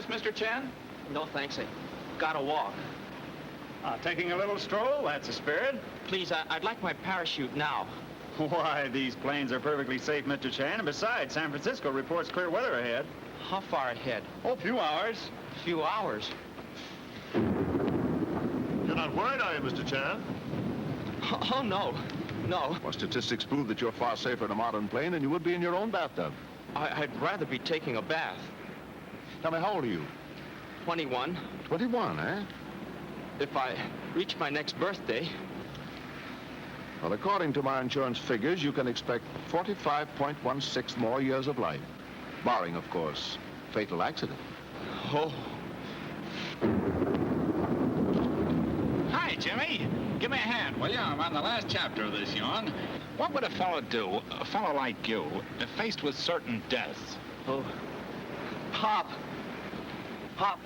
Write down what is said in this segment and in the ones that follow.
business, Mr. Chen? No, thanks. I gotta walk. Taking a little stroll, that's a spirit. Please, I'd like my parachute now. Why, these planes are perfectly safe, Mr. Chen. And besides, San Francisco reports clear weather ahead. How far ahead? Oh, a few hours. A few hours. You're not worried, are you, Mr. Chan? Oh, no. No. Well, statistics prove that you're far safer in a modern plane than you would be in your own bathtub. I'd rather be taking a bath. Tell me, how old are you? 21. 21, eh? If I reach my next birthday. Well, according to my insurance figures, you can expect 45.16 more years of life. Barring, of course, fatal accident. Oh. Hi, Jimmy. Give me a hand, will you? I'm on the last chapter of this yarn. What would a fellow do, a fellow like you, if faced with certain death? Oh. Pop. Pop.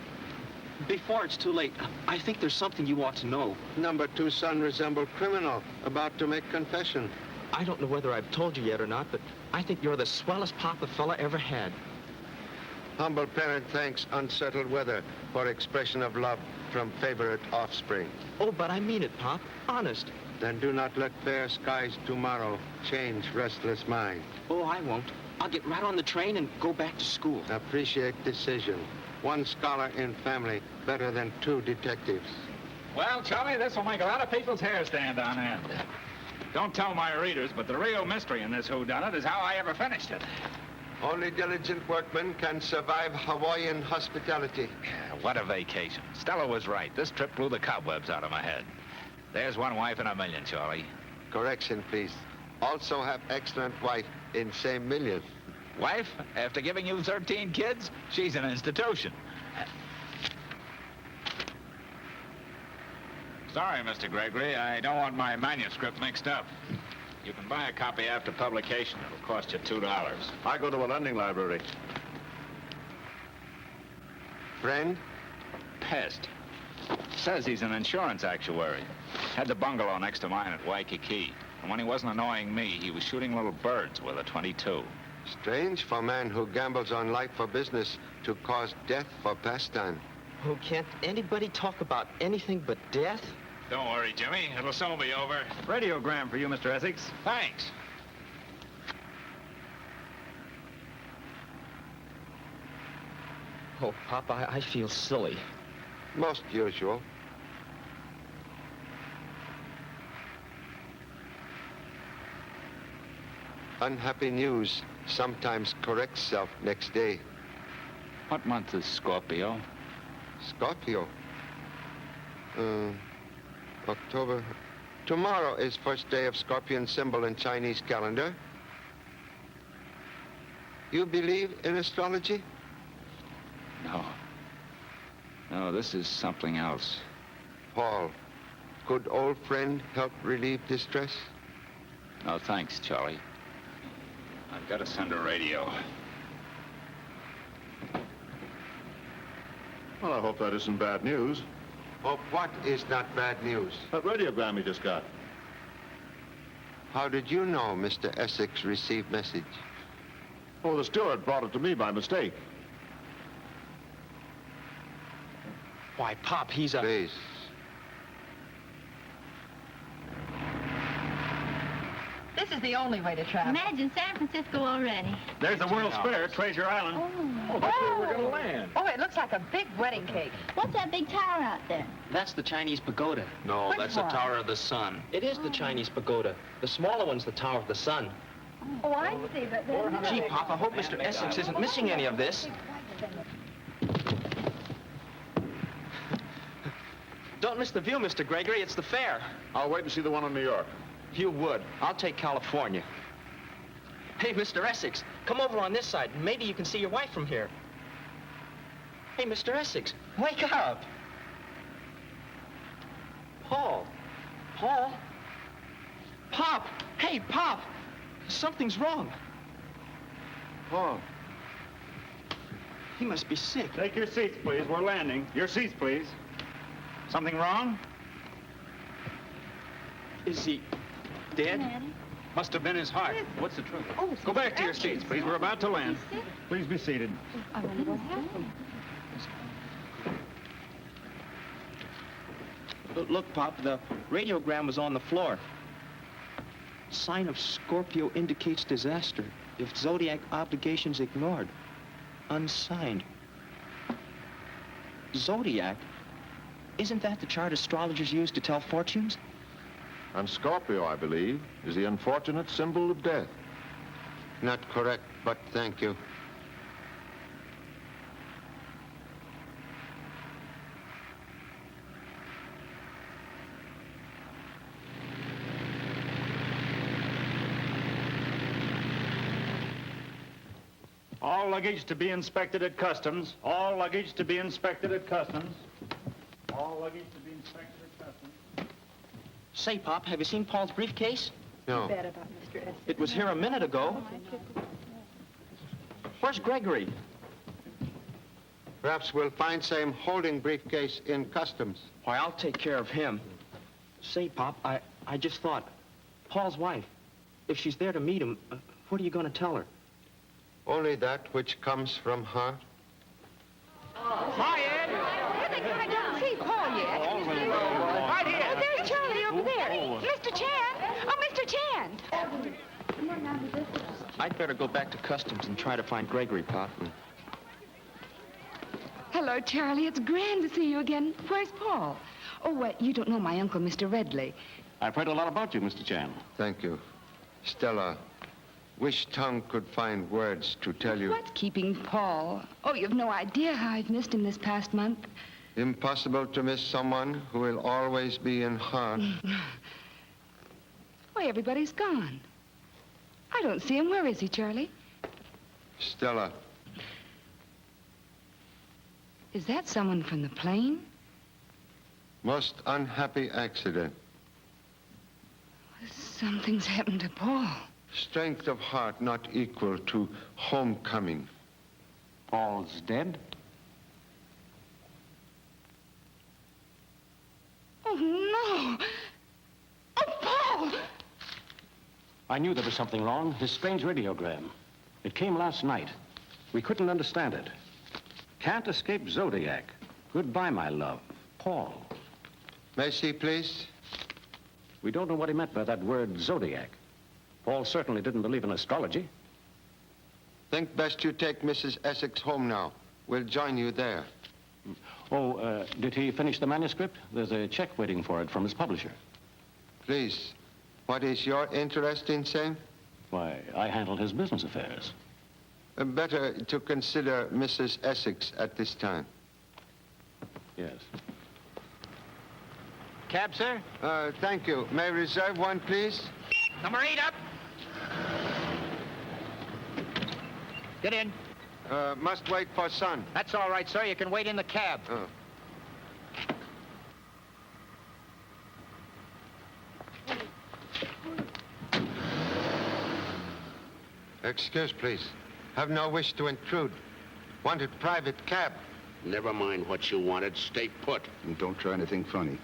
Before it's too late, I think there's something you ought to know. Number 2 son resembled criminal, about to make confession. I don't know whether I've told you yet or not, but I think you're the swellest pop a fella ever had. Humble parent thanks unsettled weather for expression of love from favorite offspring. Oh, but I mean it, Pop. Honest. Then do not let fair skies tomorrow change restless mind. Oh, I won't. I'll get right on the train and go back to school. Appreciate decision. 1 scholar in family, better than 2 detectives. Well, Charlie, this will make a lot of people's hair stand on end. Don't tell my readers, but the real mystery in this whodunit is how I ever finished it. Only diligent workmen can survive Hawaiian hospitality. What a vacation. Stella was right. This trip blew the cobwebs out of my head. There's 1 wife in a million, Charlie. Correction, please. Also have excellent wife in same million. Wife, after giving you 13 kids, she's an institution. Sorry, Mr. Gregory. I don't want my manuscript mixed up. You can buy a copy after publication. It'll cost you $2. I go to a lending library. Friend? Pest. Says he's an insurance actuary. Had the bungalow next to mine at Waikiki. And when he wasn't annoying me, he was shooting little birds with a .22. Strange for a man who gambles on life for business to cause death for pastime. Oh, can't anybody talk about anything but death? Don't worry, Jimmy. It'll soon be over. Radiogram for you, Mr. Essex. Thanks. Oh, Pop, I feel silly. Most usual. Unhappy news sometimes corrects self next day. What month is Scorpio? Scorpio. October. Tomorrow is first day of Scorpion symbol in Chinese calendar. You believe in astrology? No. No, this is something else. Paul, could old friend help relieve distress? No, thanks, Charlie. I've got to send a radio. Well, I hope that isn't bad news. Oh, what is not bad news? That radiogram you just got. How did you know Mr. Essex received message? Oh, the steward brought it to me by mistake. Why, Pop, he's a... Please. This is the only way to travel. Imagine San Francisco already. There's the World's Fair, Treasure Island. Oh, That's where we're going to land. Oh, it looks like a big wedding cake. what's that big tower out there? That's the Chinese pagoda. No, Which that's one? the Tower of the Sun. It is the Chinese pagoda. The smaller one's the Tower of the Sun. Oh, I see, but then... Gee, Pop, I hope Mr. Essex isn't missing any of this. Don't miss the view, Mr. Gregory. It's the fair. I'll wait and see the one in New York. You would. I'll take California. Hey, Mr. Essex, come over on this side. Maybe you can see your wife from here. Hey, Mr. Essex, wake up. Paul. Paul? Pop! Hey, Pop! Something's wrong. Paul. He must be sick. Take your seats, please. We're landing. Your seats, please. Something wrong? Is he dead? Must have been his heart. What's the trouble? Oh, Go back to your seats, please. We're about to land. He's sick. Please be seated. I wonder what happened. His Look, Pop, the radiogram was on the floor. Sign of Scorpio indicates disaster if zodiac obligations ignored. Unsigned. Zodiac? Isn't that the chart astrologers use to tell fortunes? And Scorpio, I believe, is the unfortunate symbol of death. Not correct, but thank you. All luggage to be inspected at customs. All luggage to be inspected at customs. All luggage to be inspected at customs. Say, Pop, have you seen Paul's briefcase? No. Bad about Mr. Essex. It was here a minute ago. Where's Gregory? Perhaps we'll find same holding briefcase in customs. Why, I'll take care of him. Say, Pop, I just thought, Paul's wife, if she's there to meet him, what are you going to tell her? Only that which comes from heart. Hi, Ed. I don't see Paul yet. Right here. Oh, there's Charlie over there. Mr. Chan. Oh, Mr. Chan. I'd better go back to customs and try to find Gregory, Pop. Hello, Charlie. It's grand to see you again. Where's Paul? Oh, you don't know my uncle, Mr. Redley. I've heard a lot about you, Mr. Chan. Thank you. Stella, wish tongue could find words to tell you. What's keeping Paul? Oh, you've no idea how I've missed him this past month. Impossible to miss someone who will always be in heart. Why, everybody's gone. I don't see him. Where is he, Charlie? Stella, Is that someone from the plane? most unhappy accident. Something's happened to Paul. Strength of heart not equal to homecoming. Paul's dead? Oh, no! Oh, Paul! I knew there was something wrong. His strange radiogram. It came last night. We couldn't understand it. Can't escape Zodiac. Goodbye, my love. Paul. May I see, please? We don't know what he meant by that word Zodiac. Paul certainly didn't believe in astrology. Think best you take Mrs. Essex home now. We'll join you there. Oh, did he finish the manuscript? There's a check waiting for it from his publisher. Please, what is your interest in saying? Why, I handle his business affairs. Better to consider Mrs. Essex at this time. Yes. Cab, sir? Thank you. May I reserve one, please? Number 8 up. Get in. Must wait for son. That's all right, sir. You can wait in the cab. Oh. Excuse, please. Have no wish to intrude. Wanted private cab. Never mind what you wanted. Stay put. And don't try anything funny.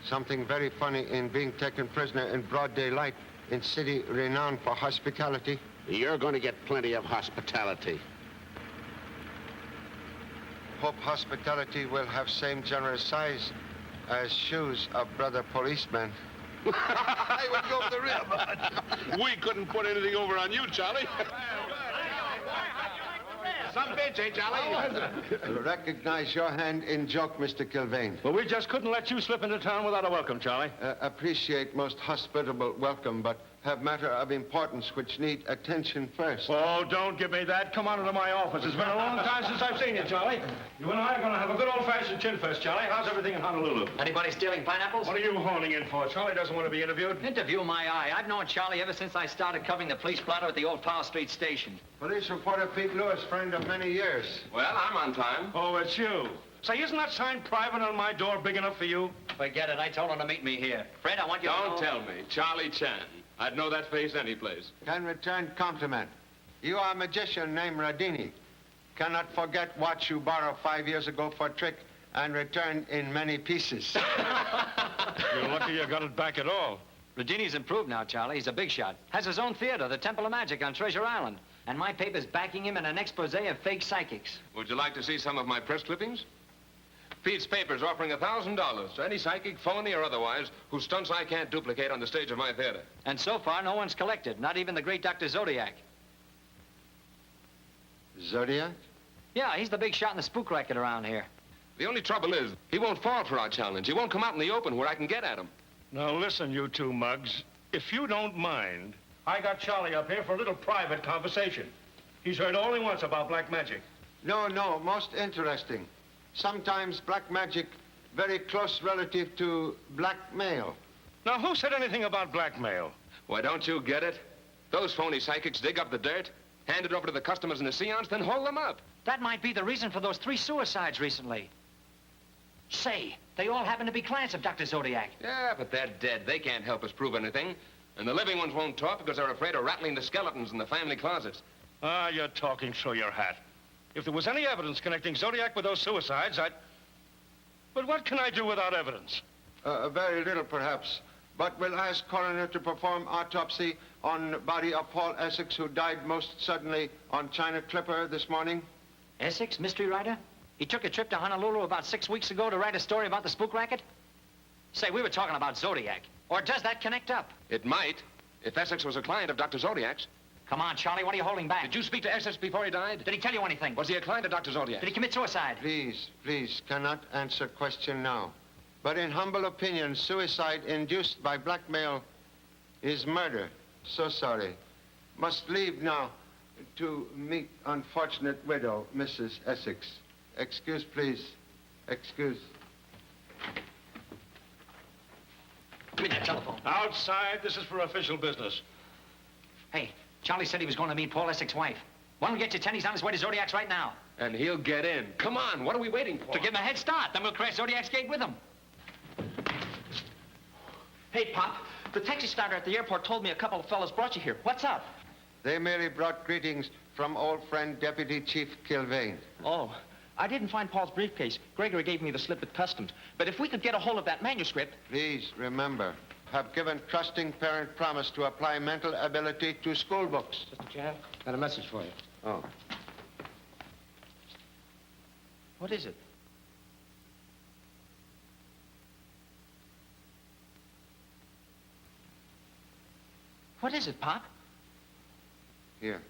Something very funny in being taken prisoner in broad daylight in city renowned for hospitality. You're going to get plenty of hospitality. Hope hospitality will have same generous size as shoes of brother policeman. I would go for the rib. We couldn't put anything over on you, Charlie. Some bitch, eh, Charlie? Recognize your hand in joke, Mr. Kilvane. Well, we just couldn't let you slip into town without a welcome, Charlie. Appreciate most hospitable welcome, but have matter of importance which need attention first. Oh, don't give me that. Come on into my office. It's been a long time since I've seen you, Charlie. You and I are going to have a good old-fashioned chin fest, Charlie. How's everything in Honolulu? Anybody stealing pineapples? What are you honing in for? Charlie doesn't want to be interviewed. Interview my eye. I've known Charlie ever since I started covering the police blotter at the old Powell Street station. Police reporter Pete Lewis, friend of many years. Well, I'm on time. Oh, it's you. Say, isn't that sign private on my door big enough for you? Forget it. I told him to meet me here. Fred, I want you to Don't know... tell me. Charlie Chan. I'd know that face any place. Can return compliment. You are a magician named Radini. Cannot forget what you borrowed 5 years ago for trick and returned in many pieces. You're lucky you got it back at all. Regini's improved now, Charlie. He's a big shot. Has his own theater, the Temple of Magic on Treasure Island. And my paper's backing him in an expose of fake psychics. Would you like to see some of my press clippings? Pete's papers offering $1,000 to any psychic, phony or otherwise, whose stunts I can't duplicate on the stage of my theater. And so far, no one's collected, not even the great Dr. Zodiac. Zodiac? Yeah, he's the big shot in the spook racket around here. The only trouble is, he won't fall for our challenge. He won't come out in the open where I can get at him. Now listen, you two mugs. If you don't mind, I got Charlie up here for a little private conversation. He's heard all he wants about black magic. No, most interesting. Sometimes black magic, very close relative to blackmail. Now, who said anything about blackmail? Why, don't you get it? Those phony psychics dig up the dirt, hand it over to the customers in the seance, then hold them up. That might be the reason for those 3 suicides recently. Say, they all happen to be clients of Dr. Zodiac. Yeah, but they're dead. They can't help us prove anything. And the living ones won't talk because they're afraid of rattling the skeletons in the family closets. Ah, you're talking through your hat. If there was any evidence connecting Zodiac with those suicides, I'd... But what can I do without evidence? Very little, perhaps. But we'll ask coroner to perform autopsy on the body of Paul Essex, who died most suddenly on China Clipper this morning. Essex, mystery writer? He took a trip to Honolulu about 6 weeks ago to write a story about the spook racket? Say, we were talking about Zodiac. Or does that connect up? It might, if Essex was a client of Dr. Zodiac's. Come on, Charlie, what are you holding back? Did you speak to Essex before he died? Did he tell you anything? Was he a client of Dr. Zodiac? Did he commit suicide? Please, cannot answer question now. But in humble opinion, suicide induced by blackmail is murder. So sorry. Must leave now to meet unfortunate widow, Mrs. Essex. Excuse, please. Excuse. Give me that telephone. Outside, this is for official business. Hey, Charlie said he was going to meet Paul Essex's wife. Why don't we get you 10? He's on his way to Zodiac's right now. And he'll get in. Come on, what are we waiting for? To give him a head start. Then we'll crash Zodiac's gate with him. Hey, Pop, the taxi starter at the airport told me a couple of fellas brought you here. What's up? They merely brought greetings from old friend Deputy Chief Kilvane. Oh, I didn't find Paul's briefcase. Gregory gave me the slip at customs. But if we could get a hold of that manuscript... Please remember, have given trusting parent promise to apply mental ability to school books. Mr. Chan, got a message for you. Oh. What is it? What is it, Pop? Here.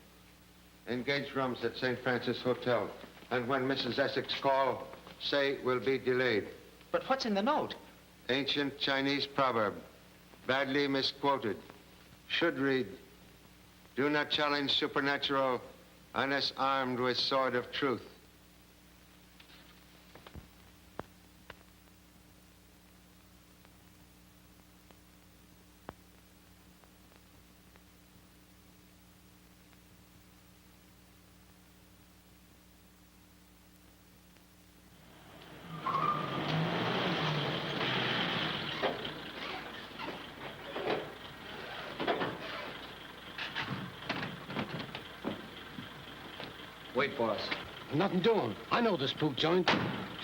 Engage rooms at St. Francis Hotel. And when Mrs. Essex call, say we'll be delayed. But what's in the note? Ancient Chinese proverb, badly misquoted. Should read, do not challenge supernatural unless armed with sword of truth. Wait for us. Nothing doing. I know this spook joint.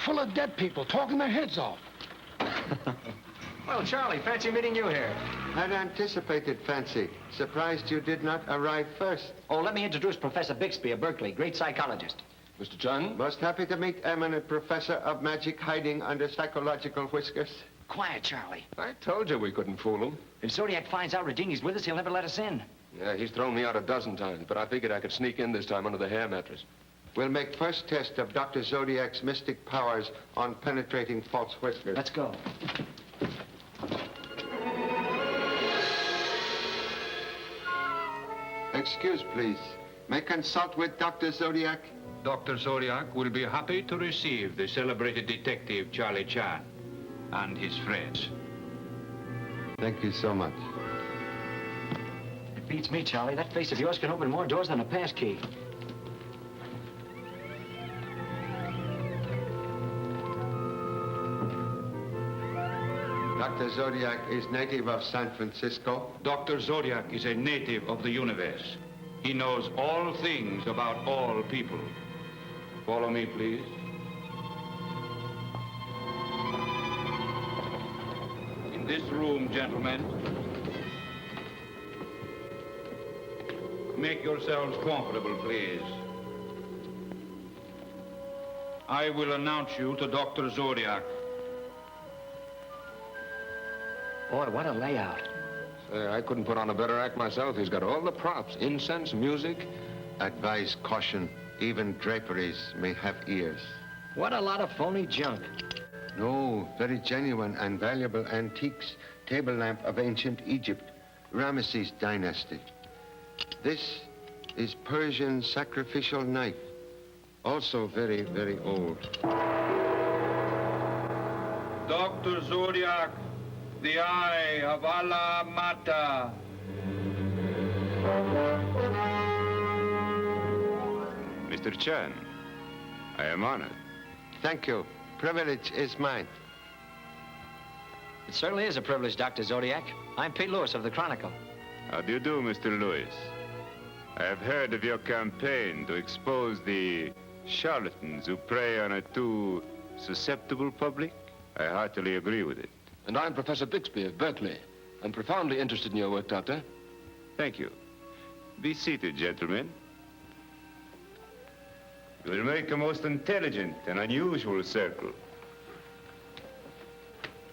Full of dead people talking their heads off. Well, Charlie, fancy meeting you here. Had anticipated fancy. Surprised you did not arrive first. Oh, let me introduce Professor Bixby of Berkeley, great psychologist. Mr. John? Most happy to meet eminent professor of magic hiding under psychological whiskers. Quiet, Charlie. I told you we couldn't fool him. If Zodiac finds out Radini's with us, he'll never let us in. Yeah, he's thrown me out a dozen times, but I figured I could sneak in this time under the hair mattress. We'll make first test of Dr. Zodiac's mystic powers on penetrating false whiskers. Let's go. Excuse, please. May consult with Dr. Zodiac? Dr. Zodiac will be happy to receive the celebrated detective Charlie Chan and his friends. Thank you so much. It beats me, Charlie. That face of yours can open more doors than a pass key. Dr. Zodiac is native of San Francisco. Dr. Zodiac is a native of the universe. He knows all things about all people. Follow me, please. In this room, gentlemen, make yourselves comfortable, please. I will announce you to Dr. Zodiac. Boy, what a layout. Say, I couldn't put on a better act myself. He's got all the props, incense, music. Advise caution. Even draperies may have ears. What a lot of phony junk. No, very genuine and valuable antiques. Table lamp of ancient Egypt, Ramesses dynasty. This is Persian sacrificial knife. Also very, very old. Dr. Zodiac, the eye of Allah Mata. Mr. Chan, I am honored. Thank you. Privilege is mine. It certainly is a privilege, Dr. Zodiac. I'm Pete Lewis of the Chronicle. How do you do, Mr. Lewis? I have heard of your campaign to expose the charlatans who prey on a too susceptible public. I heartily agree with it. And I'm Professor Bixby of Berkeley. I'm profoundly interested in your work, Doctor. Thank you. Be seated, gentlemen. You will make a most intelligent and unusual circle.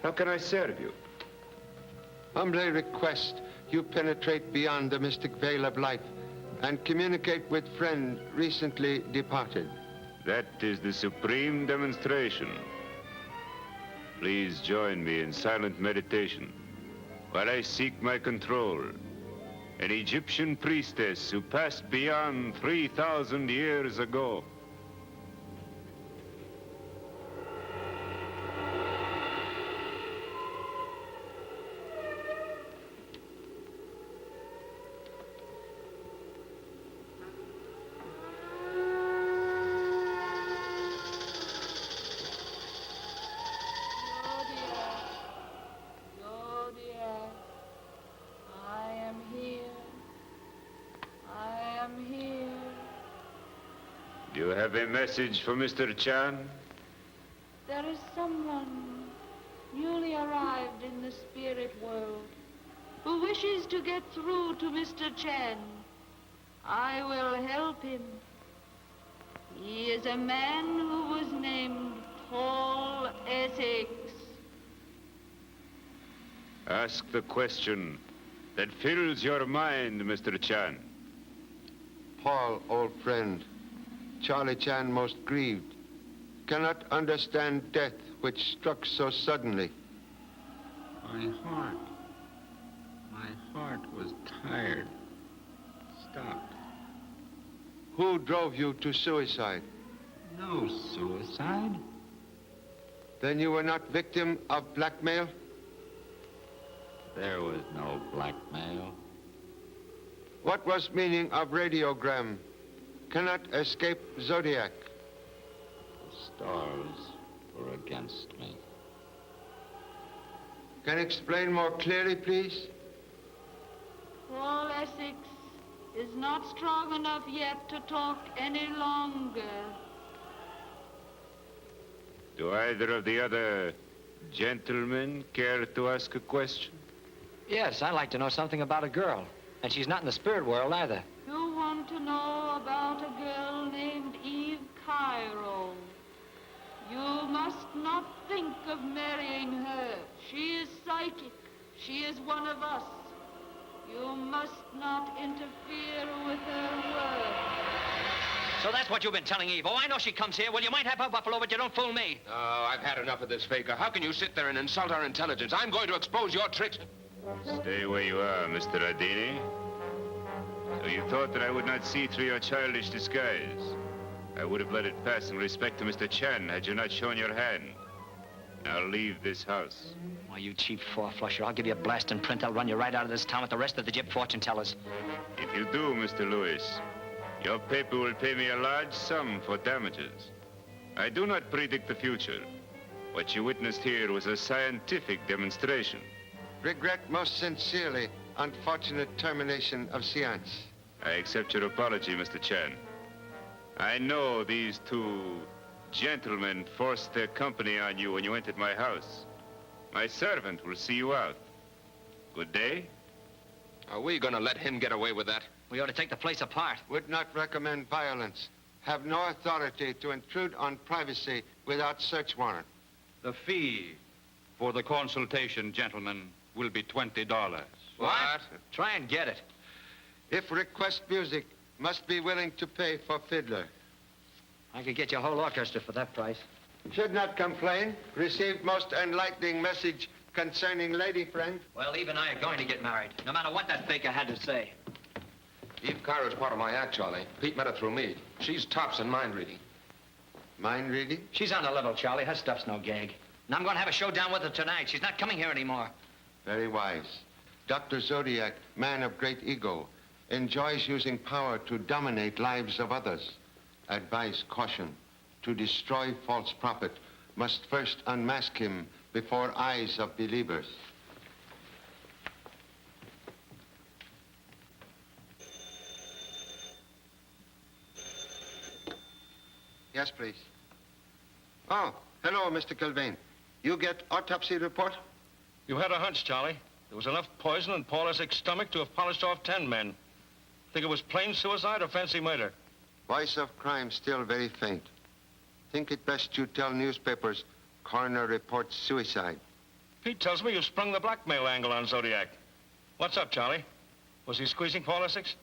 How can I serve you? Humbly request you penetrate beyond the mystic veil of life and communicate with friend recently departed. That is the supreme demonstration. Please join me in silent meditation while I seek my control. An Egyptian priestess who passed beyond 3,000 years ago. Do you have a message for Mr. Chan? There is someone newly arrived in the spirit world who wishes to get through to Mr. Chan. I will help him. He is a man who was named Paul Essex. Ask the question that fills your mind, Mr. Chan. Paul, old friend, Charlie Chan most grieved, cannot understand death which struck so suddenly. My heart was tired. Stopped. Who drove you to suicide? No suicide. Then you were not victim of blackmail? There was no blackmail. What was meaning of radiogram? Cannot escape Zodiac. The stars were against me. Can you explain more clearly, please? Paul Essex is not strong enough yet to talk any longer. Do either of the other gentlemen care to ask a question? Yes, I'd like to know something about a girl. And she's not in the spirit world either. You want to know about a girl named Eve Cairo. You must not think of marrying her. She is psychic. She is one of us. You must not interfere with her work. So that's what you've been telling Eve. Oh, I know she comes here. Well, you might have her buffalo, but you don't fool me. Oh, I've had enough of this, Faker. How can you sit there and insult our intelligence? I'm going to expose your tricks. Stay where you are, Mr. Adini. So you thought that I would not see through your childish disguise. I would have let it pass in respect to Mr. Chan had you not shown your hand. Now leave this house. Why, you cheap four-flusher, I'll give you a blast and print. I'll run you right out of this town with the rest of the gyp fortune tellers. If you do, Mr. Lewis, your paper will pay me a large sum for damages. I do not predict the future. What you witnessed here was a scientific demonstration. Regret most sincerely unfortunate termination of seance. I accept your apology, Mr. Chan. I know these two gentlemen forced their company on you when you entered my house. My servant will see you out. Good day. Are we going to let him get away with that? We ought to take the place apart. Would not recommend violence. have no authority to intrude on privacy without search warrant. The fee for the consultation, gentlemen, will be $20. What? Try and get it. If request music, must be willing to pay for fiddler. I could get you a whole orchestra for that price. Should not complain. Received most enlightening message concerning lady friend. Well, Eve and I are going to get married, no matter what that faker had to say. Eve Cairo's part of my act, Charlie. Pete met her through me. She's tops in mind reading. Mind reading? She's on the level, Charlie. Her stuff's no gag. And I'm going to have a showdown with her tonight. She's not coming here anymore. Very wise. Dr. Zodiac, man of great ego, enjoys using power to dominate lives of others. Advise caution. To destroy false prophet, must first unmask him before eyes of believers. Yes, please. Oh, hello, Mr. Kilvain. You get autopsy report? You had a hunch, Charlie. There was enough poison in Paul Essex's stomach to have polished off 10 men. Think it was plain suicide or fancy murder? Voice of crime still very faint. Think it best you tell newspapers coroner reports suicide. Pete tells me you sprung the blackmail angle on Zodiac. What's up, Charlie? Was he squeezing Paul Essex?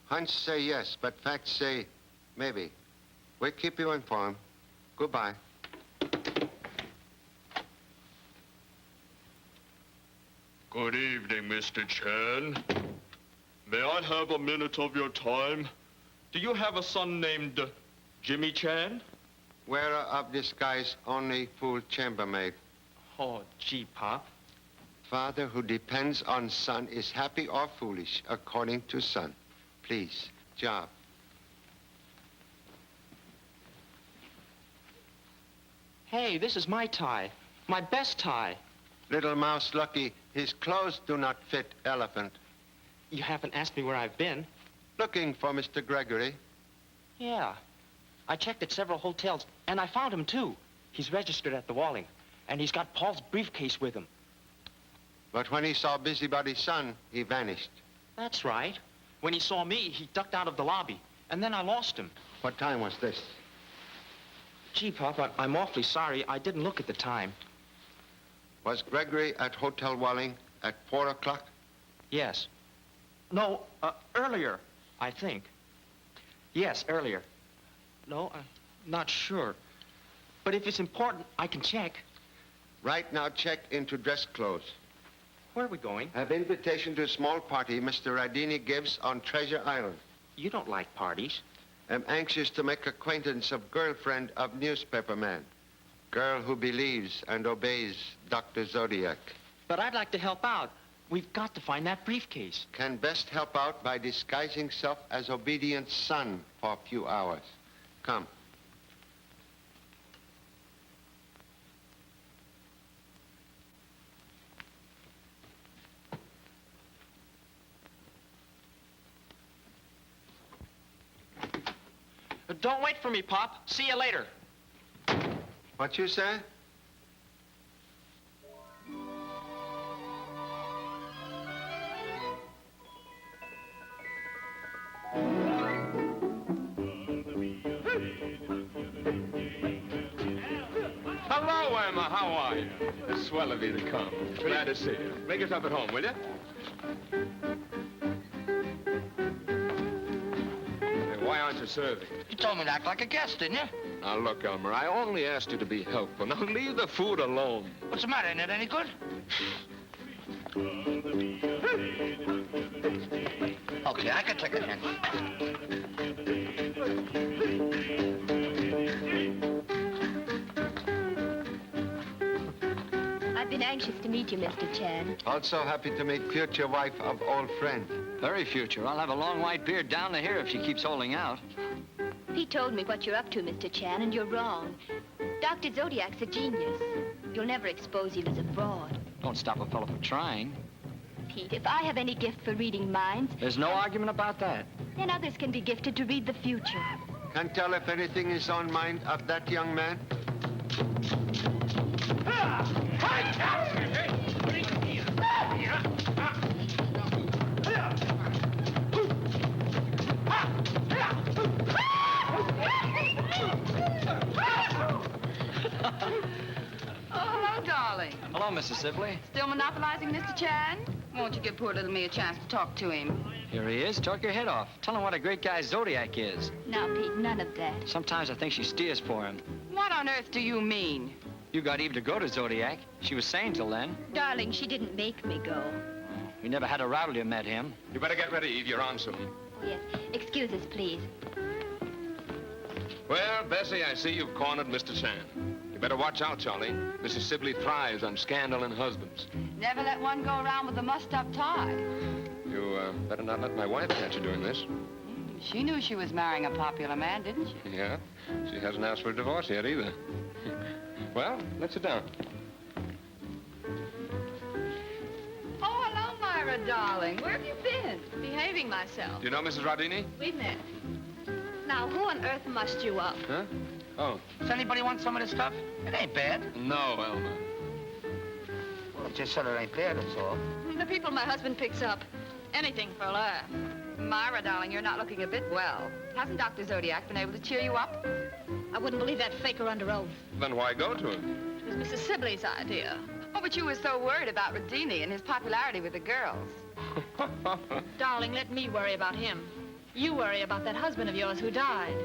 Hunch say yes, but facts say maybe. We'll keep you informed. Goodbye. Good evening, Mr. Chan. May I have a minute of your time? Do you have a son named Jimmy Chan? Wearer of disguise, only fool chambermaid. Oh, gee, Pop. Father who depends on son is happy or foolish, according to son. Please, job. Hey, this is my tie. My best tie. Little mouse lucky, his clothes do not fit elephant. You haven't asked me where I've been. Looking for Mr. Gregory. Yeah. I checked at several hotels, and I found him, too. He's registered at the Walling, and he's got Paul's briefcase with him. But when he saw Busybody's son, he vanished. That's right. When he saw me, he ducked out of the lobby, and then I lost him. What time was this? Gee, Pop, I'm awfully sorry. I didn't look at the time. Was Gregory at Hotel Walling at 4 o'clock? Yes. No, earlier, I think. Yes, earlier. No, I'm not sure. But if it's important, I can check. Right now, check into dress clothes. Where are we going? Have invitation to a small party Mr. Radini gives on Treasure Island. You don't like parties. I'm anxious to make acquaintance of girlfriend of newspaper man. Girl who believes and obeys Dr. Zodiac. But I'd like to help out. We've got to find that briefcase. Can best help out by disguising self as obedient son for a few hours. Come. Don't wait for me, Pop. See you later. What you say? Hello, Emma. How are you? It's swell of you to come. Glad to see you. Make yourself at home, will you? Hey, why aren't you serving? You told me to act like a guest, didn't you? Now, look, Elmer, I only asked you to be helpful. Now, leave the food alone. What's the matter? Ain't it any good? Okay, I can take a hint. I've been anxious to meet you, Mr. Chan. Also happy to meet future wife of old friend. Very future. I'll have a long white beard down to here if she keeps holding out. Pete told me what you're up to, Mr. Chan, and you're wrong. Dr. Zodiac's a genius. You'll never expose him as a fraud. Don't stop a fellow from trying. Pete, if I have any gift for reading minds, There's no argument about that. then others can be gifted to read the future. Can tell if anything is on mind of that young man? Hello, darling. Hello, Mrs. Sibley. Still monopolizing Mr. Chan? Won't you give poor little me a chance to talk to him? Here he is. Talk your head off. Tell him what a great guy Zodiac is. Now, Pete, none of that. Sometimes I think she steers for him. What on earth do you mean? You got Eve to go to Zodiac. She was sane till then. Darling, she didn't make me go. We never had a row till you met him. You better get ready, Eve. You're on soon. Oh, yes. Excuse us, please. Well, Bessie, I see you've cornered Mr. Chan. You better watch out, Charlie. Mrs. Sibley thrives on scandal and husbands. Never let one go around with a mussed-up tie. You better not let my wife catch you doing this. She knew she was marrying a popular man, didn't she? Yeah? She hasn't asked for a divorce yet, either. Well, let's sit down. Oh, hello, Myra, darling. Where have you been? Behaving myself. Do you know Mrs. Rodini? We've met. Now, who on earth mussed you up? Huh? Oh. Does anybody want some of this stuff? It ain't bad. No, Elmer. Well, it just said it ain't bad, that's all. The people my husband picks up. Anything for a laugh. Myra, darling, you're not looking a bit well. Hasn't Dr. Zodiac been able to cheer you up? I wouldn't believe that faker under oath. Then why go to him? It was Mrs. Sibley's idea. Oh, but you were so worried about Rodini and his popularity with the girls. Darling, let me worry about him. You worry about that husband of yours who died.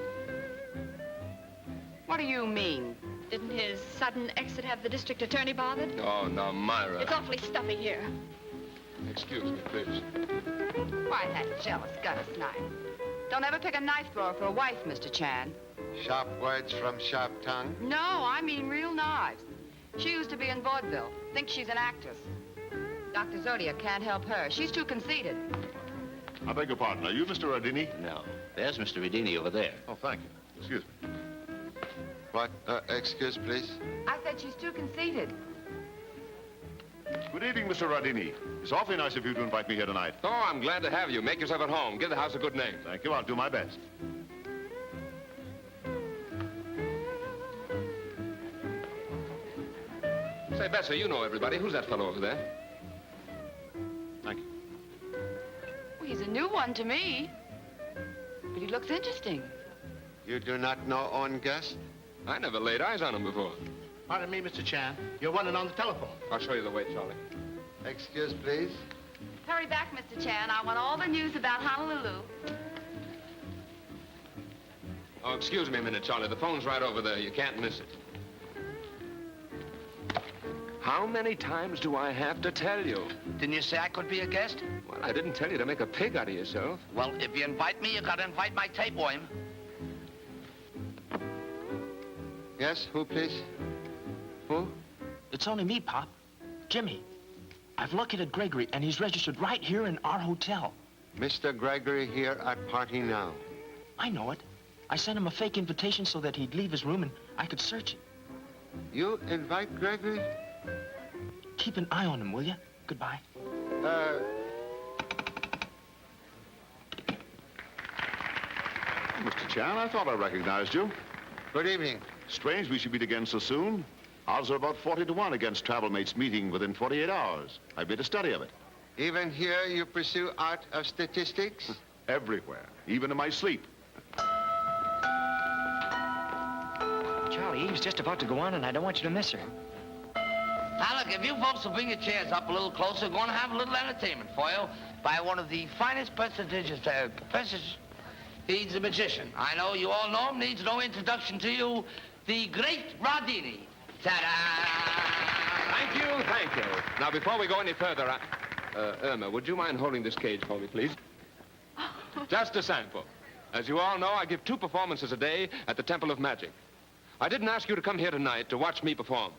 What do you mean? Didn't his sudden exit have the district attorney bothered? Oh, now, Myra. It's awfully stuffy here. Excuse me, please. Why, that jealous gutter snipe. Don't ever pick a knife thrower for a wife, Mr. Chan. Sharp words from sharp tongue. No, I mean real knives. She used to be in vaudeville. Thinks she's an actress. Dr. Zodiac can't help her. She's too conceited. I beg your pardon. Are you Mr. Rodini? No. There's Mr. Rodini over there. Oh, thank you. Excuse me. What? Excuse, please? I said she's too conceited. Good evening, Mr. Rodini. It's awfully nice of you to invite me here tonight. Oh, I'm glad to have you. Make yourself at home. Give the house a good name. Thank you. I'll do my best. Say, Bessie, you know everybody. Who's that fellow over there? Thank you. Well, he's a new one to me. But he looks interesting. You do not know own guest? I never laid eyes on him before. Pardon me, Mr. Chan. You're running on the telephone. I'll show you the way, Charlie. Excuse, please. Hurry back, Mr. Chan. I want all the news about Honolulu. Oh, excuse me a minute, Charlie. The phone's right over there. You can't miss it. How many times do I have to tell you? Didn't you say I could be a guest? Well, I didn't tell you to make a pig out of yourself. Well, if you invite me, you gotta invite my tapeworm. Yes, who, please? Who? It's only me, Pop. Jimmy. I've located Gregory, and he's registered right here in our hotel. Mr. Gregory here at party now. I know it. I sent him a fake invitation so that he'd leave his room and I could search it. You invite Gregory? Keep an eye on him, will you? Goodbye. Mr. Chan, I thought I recognized you. Good evening. Strange we should meet again so soon. Odds are about 40 to 1 against travel mates meeting within 48 hours. I've made a study of it. Even here you pursue art of statistics? Everywhere, even in my sleep. Charlie, Eve's just about to go on, and I don't want you to miss her. Now, look, if you folks will bring your chairs up a little closer, we're going to have a little entertainment for you by one of the finest prestigious professors. He's a magician. I know you all know him, needs no introduction to you. The great Rodini. Ta-da! Thank you, thank you. Now, before we go any further, Irma, would you mind holding this cage for me, please? Just a sample. As you all know, I give 2 performances a day at the Temple of Magic. I didn't ask you to come here tonight to watch me perform.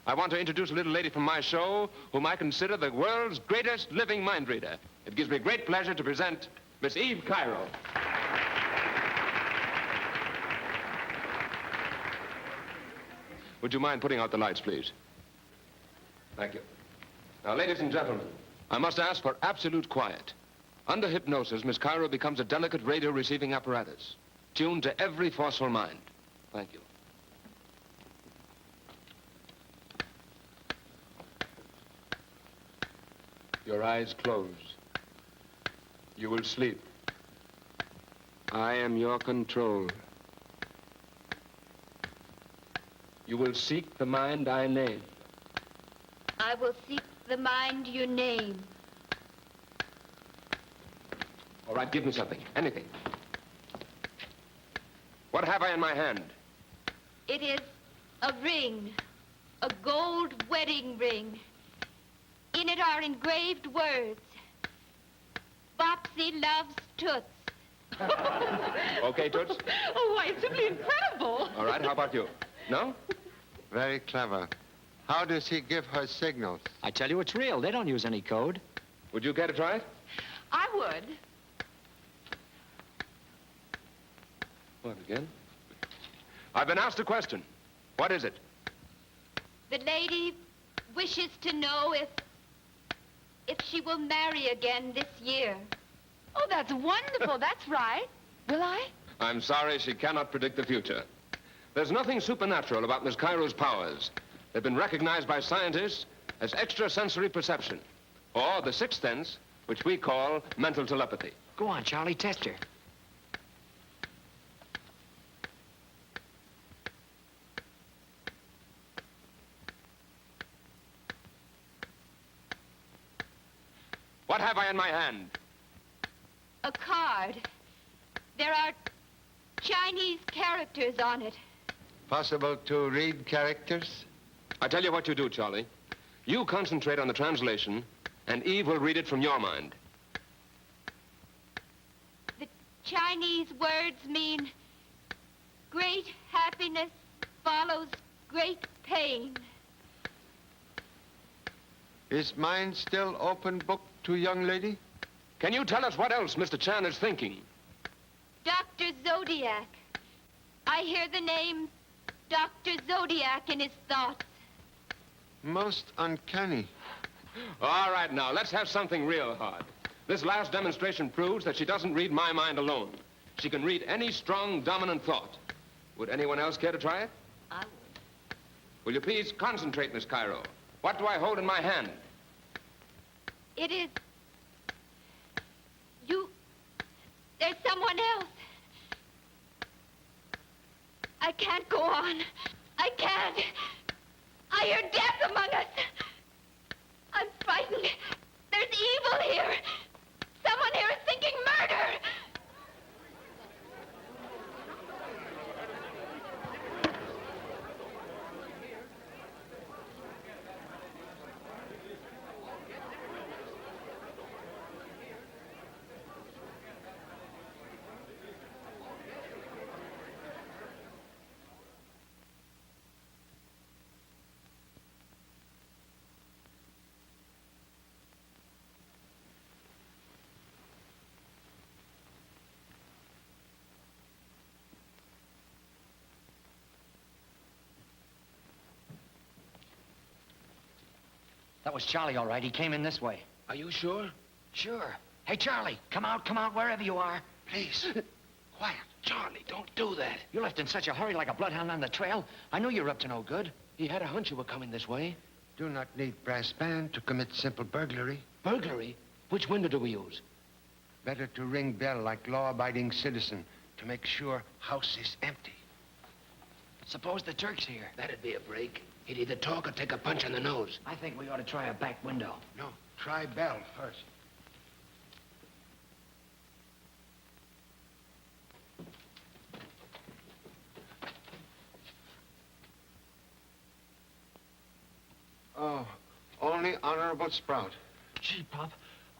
I want to introduce a little lady from my show whom I consider the world's greatest living mind reader. It gives me great pleasure to present Miss Eve Cairo. Would you mind putting out the lights, please? Thank you. Now, ladies and gentlemen, I must ask for absolute quiet. Under hypnosis, Miss Cairo becomes a delicate radio-receiving apparatus, tuned to every forceful mind. Thank you. Your eyes close. You will sleep. I am your control. You will seek the mind I name. I will seek the mind you name. All right, give me something. Anything. What have I in my hand? It is a ring, a gold wedding ring. In it are engraved words. Bopsy loves Toots. Okay, Toots? Oh, why, it's simply incredible. All right, how about you? No? Very clever. How does he give her signals? I tell you, it's real. They don't use any code. Would you care to try it? I would. What, again? I've been asked a question. What is it? The lady wishes to know if she will marry again this year. Oh, that's wonderful. That's right. Will I? I'm sorry she cannot predict the future. There's nothing supernatural about Miss Cairo's powers. They've been recognized by scientists as extrasensory perception, or the sixth sense, which we call mental telepathy. Go on, Charlie, test her. What have I in my hand? A card. There are Chinese characters on it. Possible to read characters? I tell you what you do, Charlie. You concentrate on the translation, and Eve will read it from your mind. The Chinese words mean great happiness follows great pain. Is mine still open book to young lady? Can you tell us what else Mr. Chan is thinking? Dr. Zodiac. I hear the name Dr. Zodiac in his thoughts. Most uncanny. All right, now, let's have something real hard. This last demonstration proves that she doesn't read my mind alone. She can read any strong, dominant thought. Would anyone else care to try it? I would. Will you please concentrate, Miss Cairo? What do I hold in my hand? It is... There's someone else. I can't go on. I can't. I hear death among us. I'm frightened. There's evil here. Someone here is thinking murder. That was Charlie, all right. He came in this way. Are you sure? Sure. Hey, Charlie, come out, wherever you are. Please. Quiet. Charlie, don't do that. You left in such a hurry like a bloodhound on the trail. I knew you were up to no good. He had a hunch you were coming this way. Do not need brass band to commit simple burglary. Burglary? Which window do we use? Better to ring bell like law-abiding citizen to make sure house is empty. Suppose the Turk's here. That'd be a break. He'd either talk or take a punch on the nose. I think we ought to try a back window. No, try bell first. Oh, only Honorable Sprout. Gee, Pop,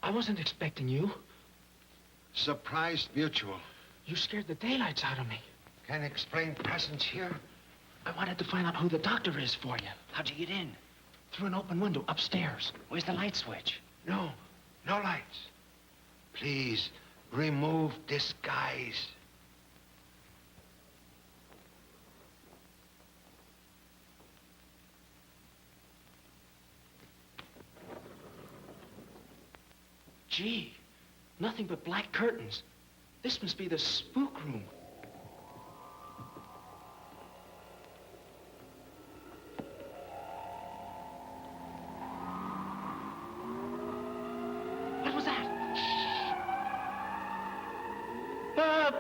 I wasn't expecting you. Surprise mutual. You scared the daylights out of me. Can explain presence here? I wanted to find out who the doctor is for you. How'd you get in? Through an open window upstairs. Where's the light switch? No, no lights. Please, remove disguise. Gee, nothing but black curtains. This must be the spook room. What was that?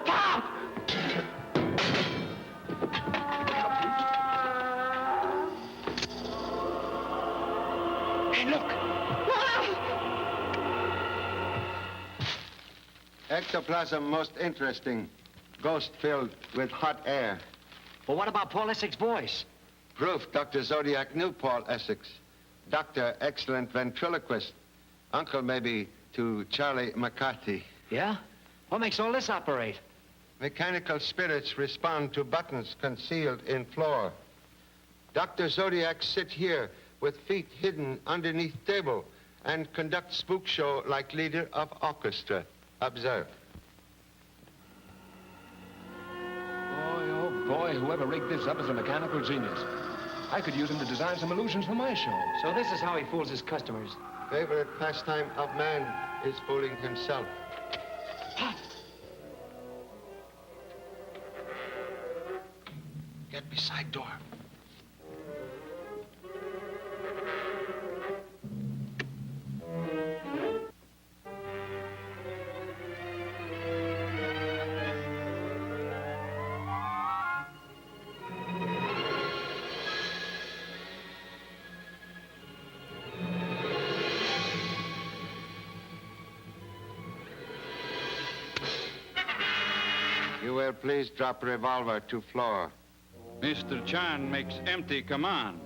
Pop! Hey, look! Ectoplasm most interesting. Ghost filled with hot air. Well, what about Paul Essex's voice? Proof Dr. Zodiac knew Paul Essex. Doctor, excellent ventriloquist. Uncle, maybe, to Charlie McCarthy. Yeah? What makes all this operate? Mechanical spirits respond to buttons concealed in floor. Dr. Zodiac sit here with feet hidden underneath table and conduct spook show like leader of orchestra. Observe. Boy, oh boy, whoever rigged this up is a mechanical genius. I could use him to design some illusions for my show. So this is how he fools his customers. Favorite pastime of man is fooling himself. Get beside door. You will please drop revolver to floor. Mr. Chan makes empty command.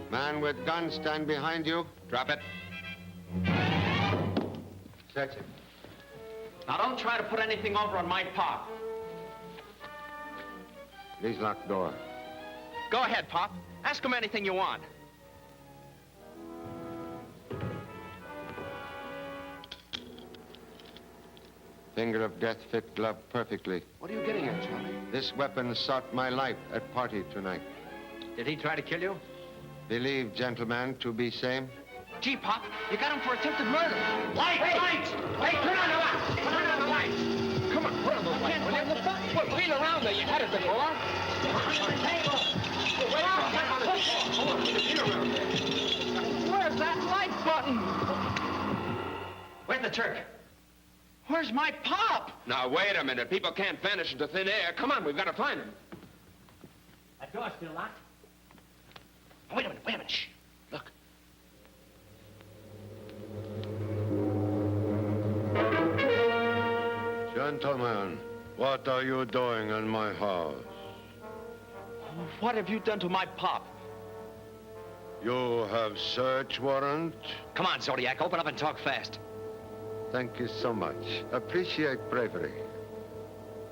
Man with gun, stand behind you. Drop it. Search it. Now, don't try to put anything over on my Pop. Please lock door. Go ahead, Pop. Ask him anything you want. Finger of death fit glove perfectly. What are you getting at, Charlie? This weapon sought my life at party tonight. Did he try to kill you? Believe, gentlemen, to be same. Gee, Pop, you got him for attempted murder. Lights! Hey! Lights! Hey, turn on the lights! Turn on the lights! Come on, put on those lights. Can't find the button. Well, feel around there. You had it before. Where's that light button? Where's the Turk? Where's my Pop? Now, wait a minute. People can't vanish into thin air. Come on, we've got to find him. That door's still locked. Oh, wait a minute, Shh. Look. Gentlemen, what are you doing in my house? What have you done to my Pop? You have search warrant? Come on, Zodiac, open up and talk fast. Thank you so much. Appreciate bravery.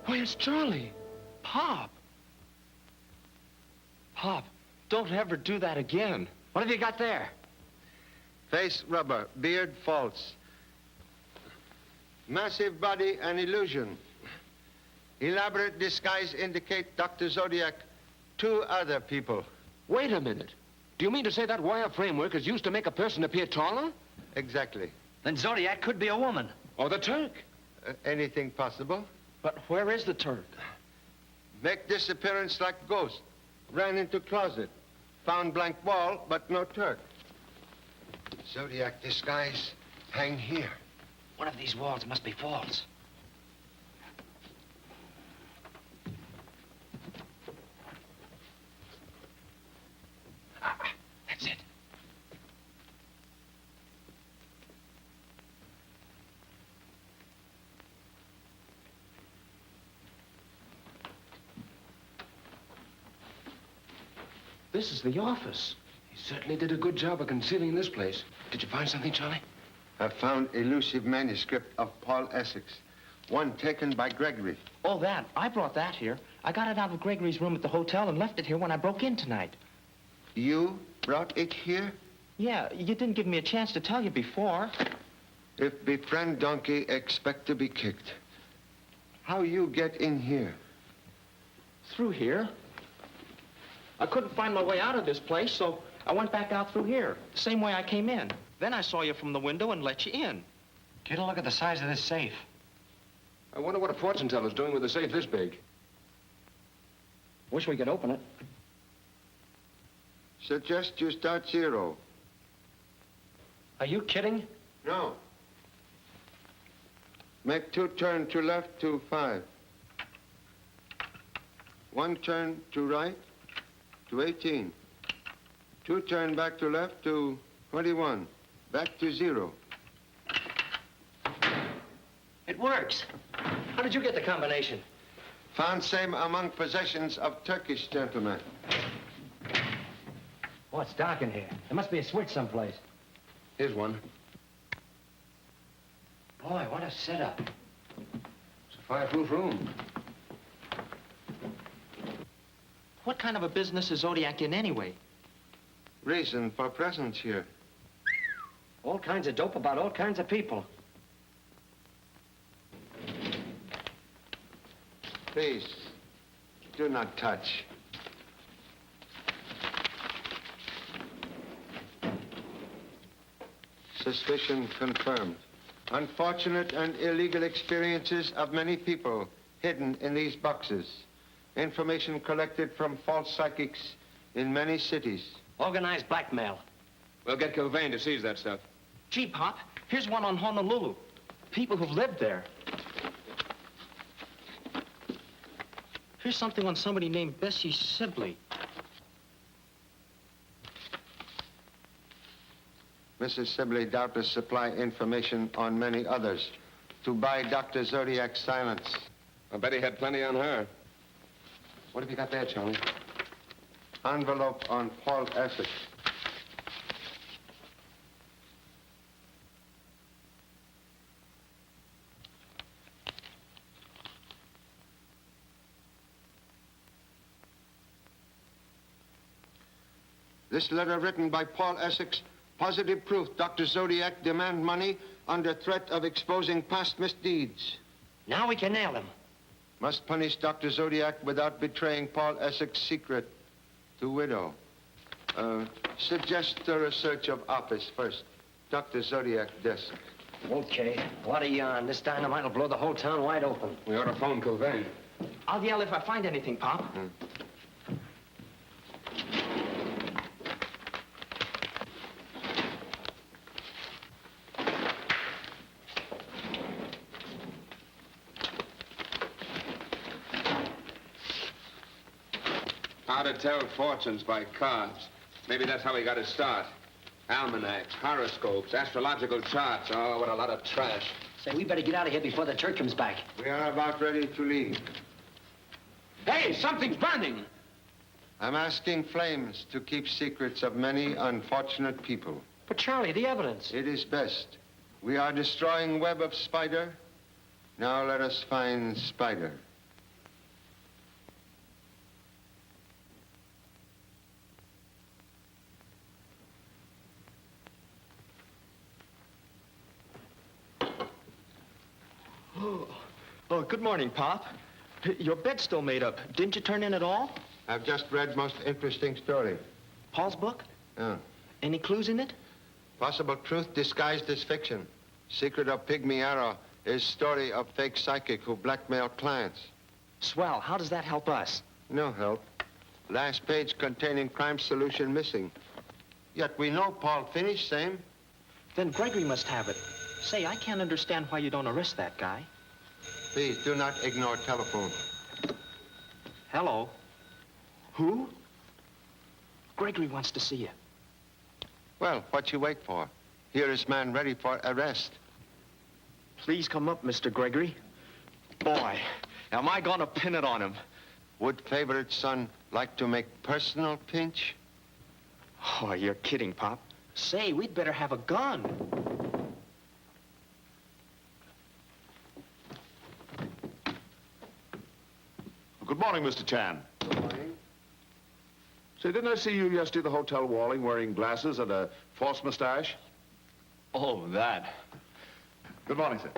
Where's Charlie? Pop. Pop, don't ever do that again. What have you got there? Face rubber, beard false. Massive body an illusion. Elaborate disguise indicate Dr. Zodiac, 2 other people. Wait a minute. Do you mean to say that wire framework is used to make a person appear taller? Exactly. Then Zodiac could be a woman. Or the Turk. Anything possible? But where is the Turk? Make disappearance like ghost. Ran into closet. Found blank wall, but no Turk. Zodiac disguise, hang here. One of these walls must be false. That's it. This is the office. He certainly did a good job of concealing this place. Did you find something, Charlie? I found elusive manuscript of Paul Essex. One taken by Gregory. Oh, that. I brought that here. I got it out of Gregory's room at the hotel and left it here when I broke in tonight. You brought it here? Yeah, you didn't give me a chance to tell you before. If befriend donkey, expect to be kicked. How you get in here? Through here. I couldn't find my way out of this place, so I went back out through here, the same way I came in. Then I saw you from the window and let you in. Get a look at the size of this safe. I wonder what a fortune teller's doing with a safe this big. Wish we could open it. Suggest you start 0. Are you kidding? No. Make 2 turn to left to 5. 1 turn to right to 18. 2 turn back to left to 21. Back to 0. It works. How did you get the combination? Found same among possessions of Turkish gentlemen. Oh, it's dark in here. There must be a switch someplace. Here's one. Boy, what a setup. It's a fireproof room. What kind of a business is Zodiac in anyway? Reason for presence here. All kinds of dope about all kinds of people. Please, do not touch. Suspicion confirmed. Unfortunate and illegal experiences of many people hidden in these boxes. Information collected from false psychics in many cities. Organized blackmail. We'll get Kilvain to seize that stuff. Gee, Pop, here's one on Honolulu. People who've lived there. Here's something on somebody named Bessie Sibley. Mrs. Sibley doubtless supply information on many others to buy Dr. Zodiac's silence. I bet he had plenty on her. What have you got there, Charlie? Envelope on Paul Essex. This letter written by Paul Essex, positive proof Dr. Zodiac demand money under threat of exposing past misdeeds. Now we can nail him. Must punish Dr. Zodiac without betraying Paul Essex's secret to widow. Suggest a search of office first. Dr. Zodiac desk. Okay. What a yarn. This dynamite will blow the whole town wide open. We ought to phone Kilvain. I'll yell if I find anything, Pop. How to tell fortunes by cards. Maybe that's how he got his start. Almanacs, horoscopes, astrological charts. Oh, what a lot of trash. Say, we better get out of here before the church comes back. We are about ready to leave. Hey, something's burning! I'm asking flames to keep secrets of many unfortunate people. But Charlie, the evidence. It is best. We are destroying web of spider. Now let us find spider. Oh, good morning, Pop. Your bed's still made up. Didn't you turn in at all? I've just read most interesting story. Paul's book? Yeah. Any clues in it? Possible truth disguised as fiction. Secret of Pygmy Arrow is story of fake psychic who blackmail clients. Swell. How does that help us? No help. Last page containing crime solution missing. Yet we know Paul finished same. Then Gregory must have it. Say, I can't understand why you don't arrest that guy. Please do not ignore telephone. Hello. Who? Gregory wants to see you. Well, what you wait for? Here is man ready for arrest. Please come up, Mr. Gregory. Boy, am I gonna pin it on him. Would favorite son like to make personal pinch? Oh, you're kidding, Pop. Say, we'd better have a gun. Good morning, Mr. Chan. Good morning. Say, didn't I see you yesterday at the Hotel Walling wearing glasses and a false mustache? Oh, that. Good morning, sir.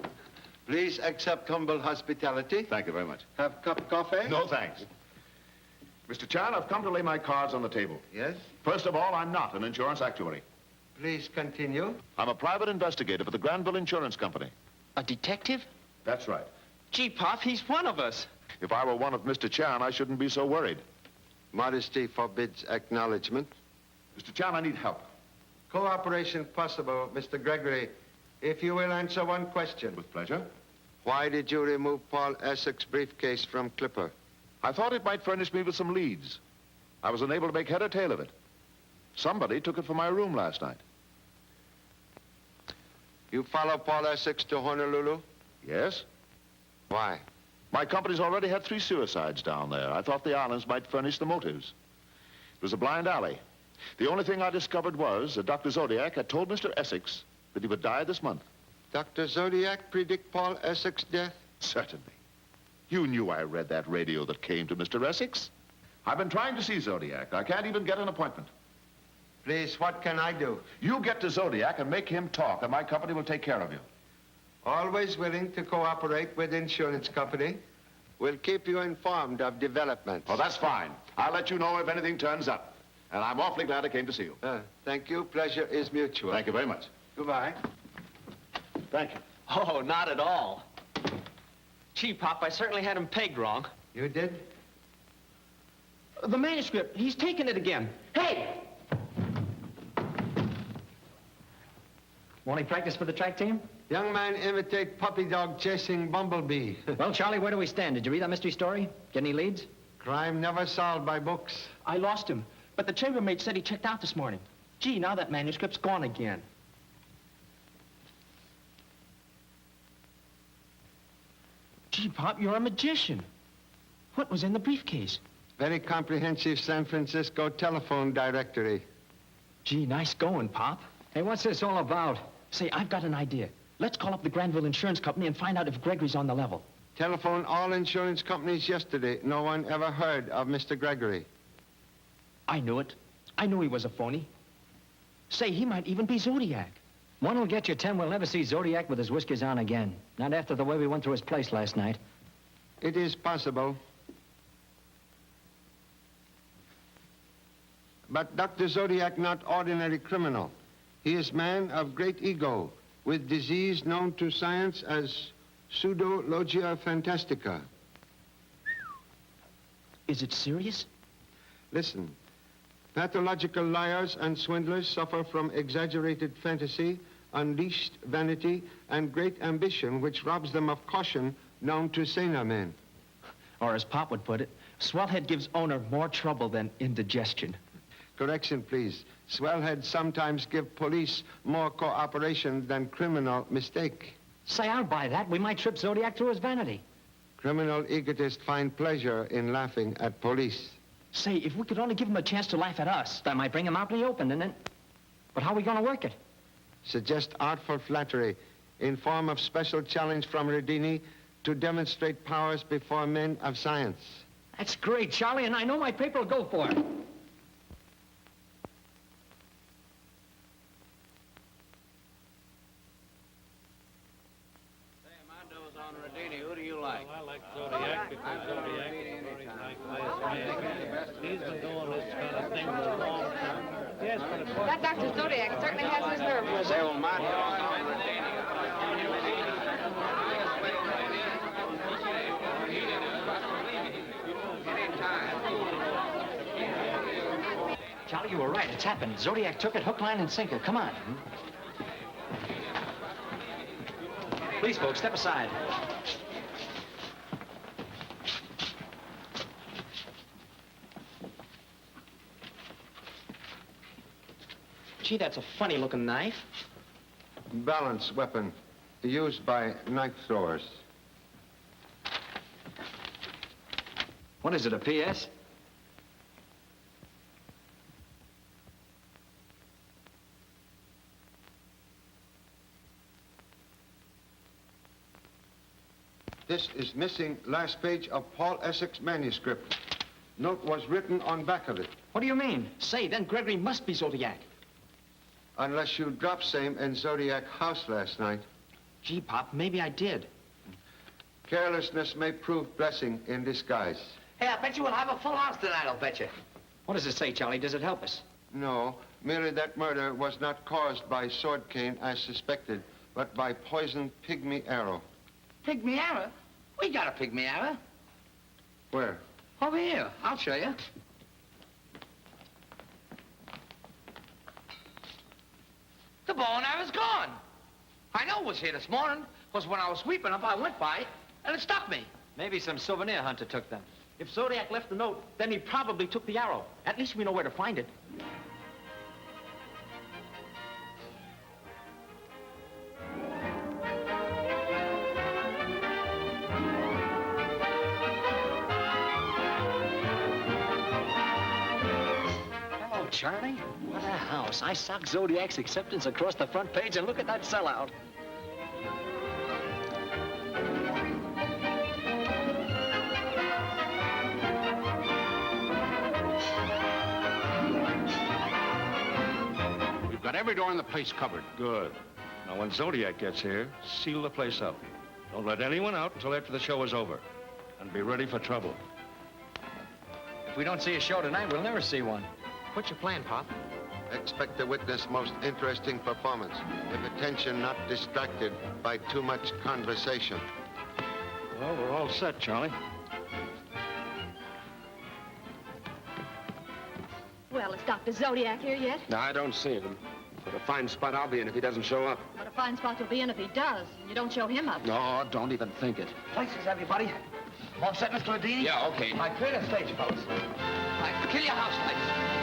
Please accept humble hospitality. Thank you very much. Have cup of coffee? No, thanks. Mr. Chan, I've come to lay my cards on the table. Yes? First of all, I'm not an insurance actuary. Please continue. I'm a private investigator for the Granville Insurance Company. A detective? That's right. Gee, Pop, he's one of us. If I were one of Mr. Chan, I shouldn't be so worried. Modesty forbids acknowledgement. Mr. Chan, I need help. Cooperation possible, Mr. Gregory, if you will answer one question. With pleasure. Why did you remove Paul Essex's briefcase from Clipper? I thought it might furnish me with some leads. I was unable to make head or tail of it. Somebody took it from my room last night. You follow Paul Essex to Honolulu? Yes? Why? My company's already had 3 suicides down there. I thought the islands might furnish the motives. It was a blind alley. The only thing I discovered was that Dr. Zodiac had told Mr. Essex that he would die this month. Dr. Zodiac predict Paul Essex' death? Certainly. You knew I read that radio that came to Mr. Essex. I've been trying to see Zodiac. I can't even get an appointment. Please, what can I do? You get to Zodiac and make him talk, and my company will take care of you. Always willing to cooperate with insurance company. We'll keep you informed of developments. Oh, that's fine. I'll let you know if anything turns up. And I'm awfully glad I came to see you. Thank you. Pleasure is mutual. Thank you very much. Goodbye. Thank you. Oh, not at all. Gee, Pop, I certainly had him pegged wrong. You did? The manuscript, he's taken it again. Hey! Won't he practice for the track team? Young man imitate puppy dog chasing bumblebee. Well, Charlie, where do we stand? Did you read that mystery story? Get any leads? Crime never solved by books. I lost him, but the chambermaid said he checked out this morning. Gee, now that manuscript's gone again. Gee, Pop, you're a magician. What was in the briefcase? Very comprehensive San Francisco telephone directory. Gee, nice going, Pop. Hey, what's this all about? Say, I've got an idea. Let's call up the Granville Insurance Company and find out if Gregory's on the level. Telephoned all insurance companies yesterday. No one ever heard of Mr. Gregory. I knew it. I knew he was a phony. Say, he might even be Zodiac. One will get you 10. We'll never see Zodiac with his whiskers on again. Not after the way we went through his place last night. It is possible. But Dr. Zodiac not ordinary criminal. He is man of great ego, with disease known to science as pseudologia fantastica. Is it serious? Listen, pathological liars and swindlers suffer from exaggerated fantasy, unleashed vanity, and great ambition, which robs them of caution known to saner men. Or as Pop would put it, swellhead gives owner more trouble than indigestion. Correction, please. Swellheads sometimes give police more cooperation than criminal mistake. Say, I'll buy that. We might trip Zodiac through his vanity. Criminal egotists find pleasure in laughing at police. Say, if we could only give him a chance to laugh at us. That might bring him out in the open, and then... But how are we going to work it? Suggest artful flattery in form of special challenge from Redini to demonstrate powers before men of science. That's great, Charlie, and I know my paper will go for it. Who do you like? I like Zodiac because Zodiac is very like He's been doing this kind of thing for a long time. Yes, but of course... That Dr. Zodiac certainly has his nerve with Say, him. well, Charlie, you were right. It's happened. Zodiac took it hook, line, and sinker. Come on. Please, folks, step aside. Gee, that's a funny-looking knife. Balance weapon used by knife throwers. What is it, a PS? This is missing last page of Paul Essex manuscript. Note was written on back of it. What do you mean? Say, then Gregory must be Zodiac. Unless you dropped same in Zodiac house last night. Gee, Pop, maybe I did. Carelessness may prove blessing in disguise. Hey, I bet you we'll have a full house tonight, I'll bet you. What does it say, Charlie? Does it help us? No, merely that murder was not caused by sword cane as suspected, but by poisoned pygmy arrow. Pygmy arrow? We got a pygmy arrow. Where? Over here. I'll show you. The bow and arrow's gone. I know it was here this morning, because when I was sweeping up, I went by, and it stopped me. Maybe some souvenir hunter took them. If Zodiac left the note, then he probably took the arrow. At least we know where to find it. Charlie? What a house. I socked Zodiac's acceptance across the front page, and look at that sellout. We've got every door in the place covered. Good. Now, when Zodiac gets here, seal the place up. Don't let anyone out until after the show is over. And be ready for trouble. If we don't see a show tonight, we'll never see one. What's your plan, Pop? Expect to witness most interesting performance, with attention not distracted by too much conversation. Well, we're all set, Charlie. Well, is Dr. Zodiac here yet? No, I don't see him. What a fine spot I'll be in if he doesn't show up. What a fine spot you'll be in if he does. You don't show him up. No, don't even think it. Places, everybody. All set, Mr. Adini? Yeah, okay. All right, clear the stage, fellas. All right, kill your house lights.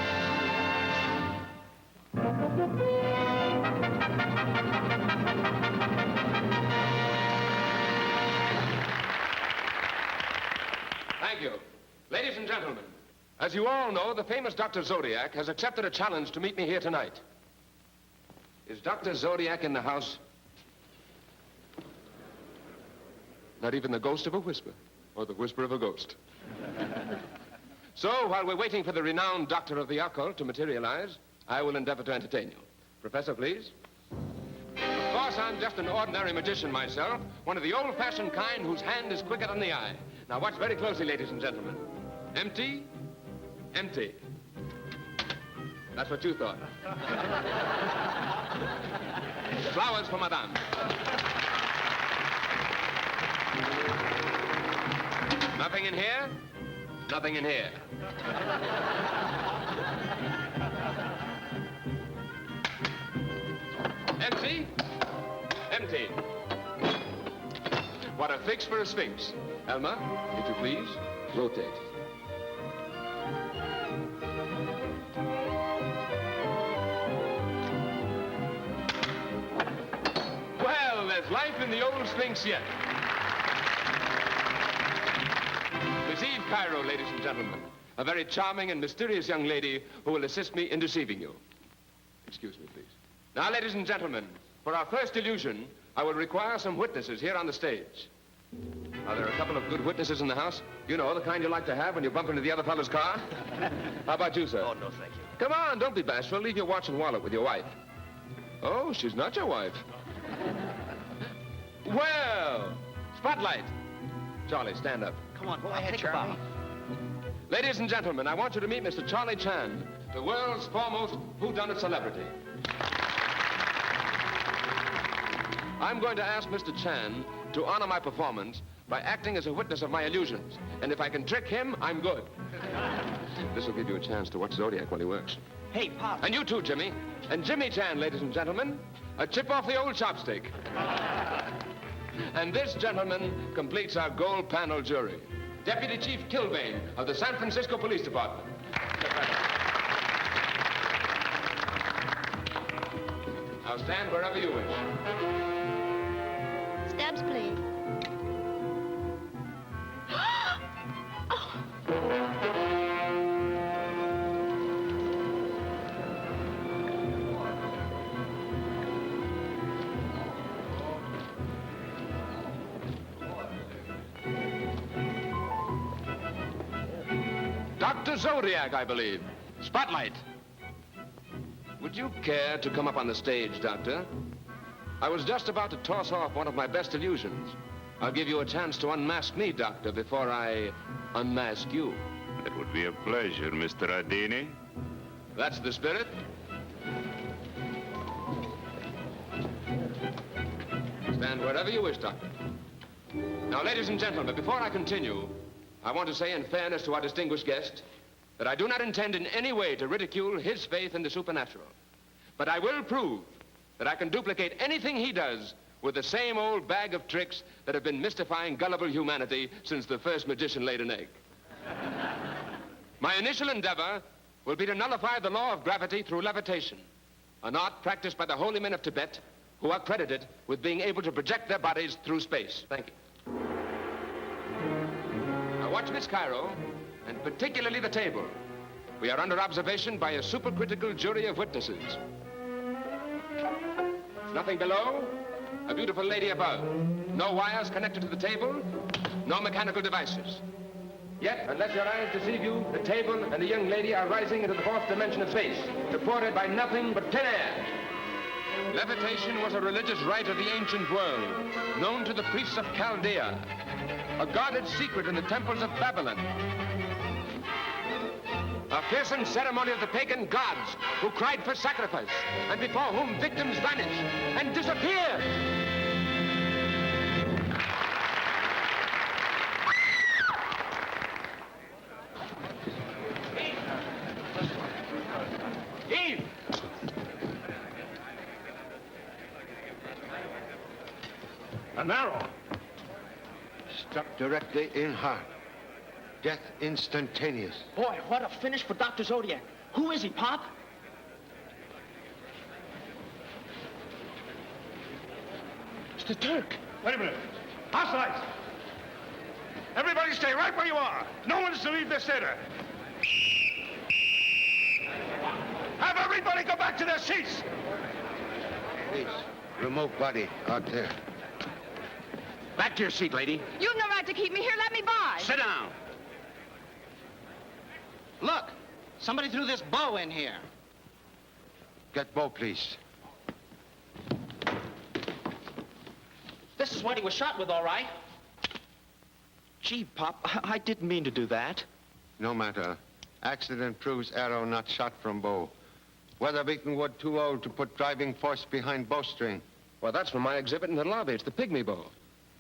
Thank you. Ladies and gentlemen, as you all know, the famous Dr. Zodiac has accepted a challenge to meet me here tonight. Is Dr. Zodiac in the house? Not even the ghost of a whisper, or the whisper of a ghost. So, while we're waiting for the renowned doctor of the occult to materialize, I will endeavor to entertain you. Professor, please. Of course, I'm just an ordinary magician myself, one of the old-fashioned kind whose hand is quicker than the eye. Now, watch very closely, ladies and gentlemen. Empty, empty. That's what you thought. Flowers for Madame. Nothing in here, nothing in here. Empty, empty. What a fix for a sphinx. Elma, if you please, rotate. Well, there's life in the old sphinx yet. Miss Eve Cairo, ladies and gentlemen. A very charming and mysterious young lady who will assist me in deceiving you. Excuse me, please. Now, ladies and gentlemen, for our first illusion, I will require some witnesses here on the stage. Are there a couple of good witnesses in the house? You know, the kind you like to have when you bump into the other fellow's car? How about you, sir? Oh, no, thank you. Come on, don't be bashful. Leave your watch and wallet with your wife. Oh, she's not your wife. Well, spotlight. Charlie, stand up. Come on, go ahead, Charlie. Ladies and gentlemen, I want you to meet Mr. Charlie Chan, the world's foremost whodunit celebrity. I'm going to ask Mr. Chan to honor my performance by acting as a witness of my illusions. And if I can trick him, I'm good. This will give you a chance to watch Zodiac while he works. Hey, Pop. And you too, Jimmy. And Jimmy Chan, ladies and gentlemen, a chip off the old chopstick. And this gentleman completes our gold panel jury. Deputy Chief Kilbane of the San Francisco Police Department. Now stand wherever you wish. Stabs, please. Dr. Zodiac, I believe. Spotlight. Would you care to come up on the stage, Doctor? I was just about to toss off one of my best illusions. I'll give you a chance to unmask me, Doctor, before I unmask you. That would be a pleasure, Mr. Adini. That's the spirit. Stand wherever you wish, Doctor. Now, ladies and gentlemen, before I continue, I want to say in fairness to our distinguished guest that I do not intend in any way to ridicule his faith in the supernatural. But I will prove that I can duplicate anything he does with the same old bag of tricks that have been mystifying gullible humanity since the first magician laid an egg. My initial endeavor will be to nullify the law of gravity through levitation, an art practiced by the holy men of Tibet who are credited with being able to project their bodies through space. Thank you. Now watch Miss Cairo, and particularly the table. We are under observation by a supercritical jury of witnesses. Nothing below, a beautiful lady above. No wires connected to the table, no mechanical devices. Yet, unless your eyes deceive you, the table and the young lady are rising into the fourth dimension of space, supported by nothing but thin air. Levitation was a religious rite of the ancient world, known to the priests of Chaldea, a guarded secret in the temples of Babylon. A fearsome ceremony of the pagan gods who cried for sacrifice and before whom victims vanished and disappeared. Eve! An arrow. Struck directly in heart. Death instantaneous. Boy, what a finish for Dr. Zodiac. Who is he, Pop? Mr. Turk. Wait a minute. Hostiles! Everybody stay right where you are. No one is to leave this theater. Have everybody go back to their seats. Please, remove body out there. Back to your seat, lady. You've no right to keep me here. Let me by. Sit down. Look, somebody threw this bow in here. Get Bo, please. This is what he was shot with, all right. Gee, Pop, I didn't mean to do that. No matter. Accident proves arrow not shot from bow. Weather-beaten wood too old to put driving force behind bowstring. Well, that's from my exhibit in the lobby. It's the pygmy bow.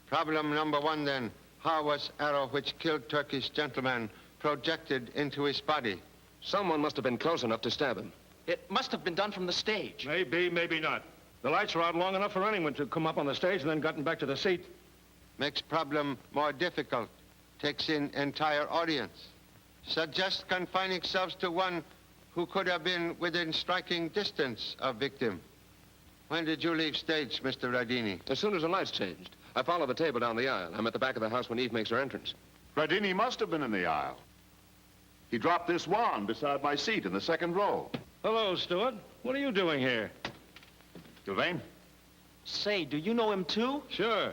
Problem number one, then. How was arrow which killed Turkish gentleman projected into his body? Someone must have been close enough to stab him. It must have been done from the stage. Maybe, maybe not. The lights were out long enough for anyone to come up on the stage and then gotten back to the seat. Makes problem more difficult. Takes in entire audience. Suggest confining selves to one who could have been within striking distance of victim. When did you leave stage, Mr. Radini? As soon as the lights changed. I followed the table down the aisle. I'm at the back of the house when Eve makes her entrance. Radini must have been in the aisle. He dropped this wand beside my seat in the second row. Hello, Stuart. What are you doing here? Sylvain? Say, do you know him too? Sure.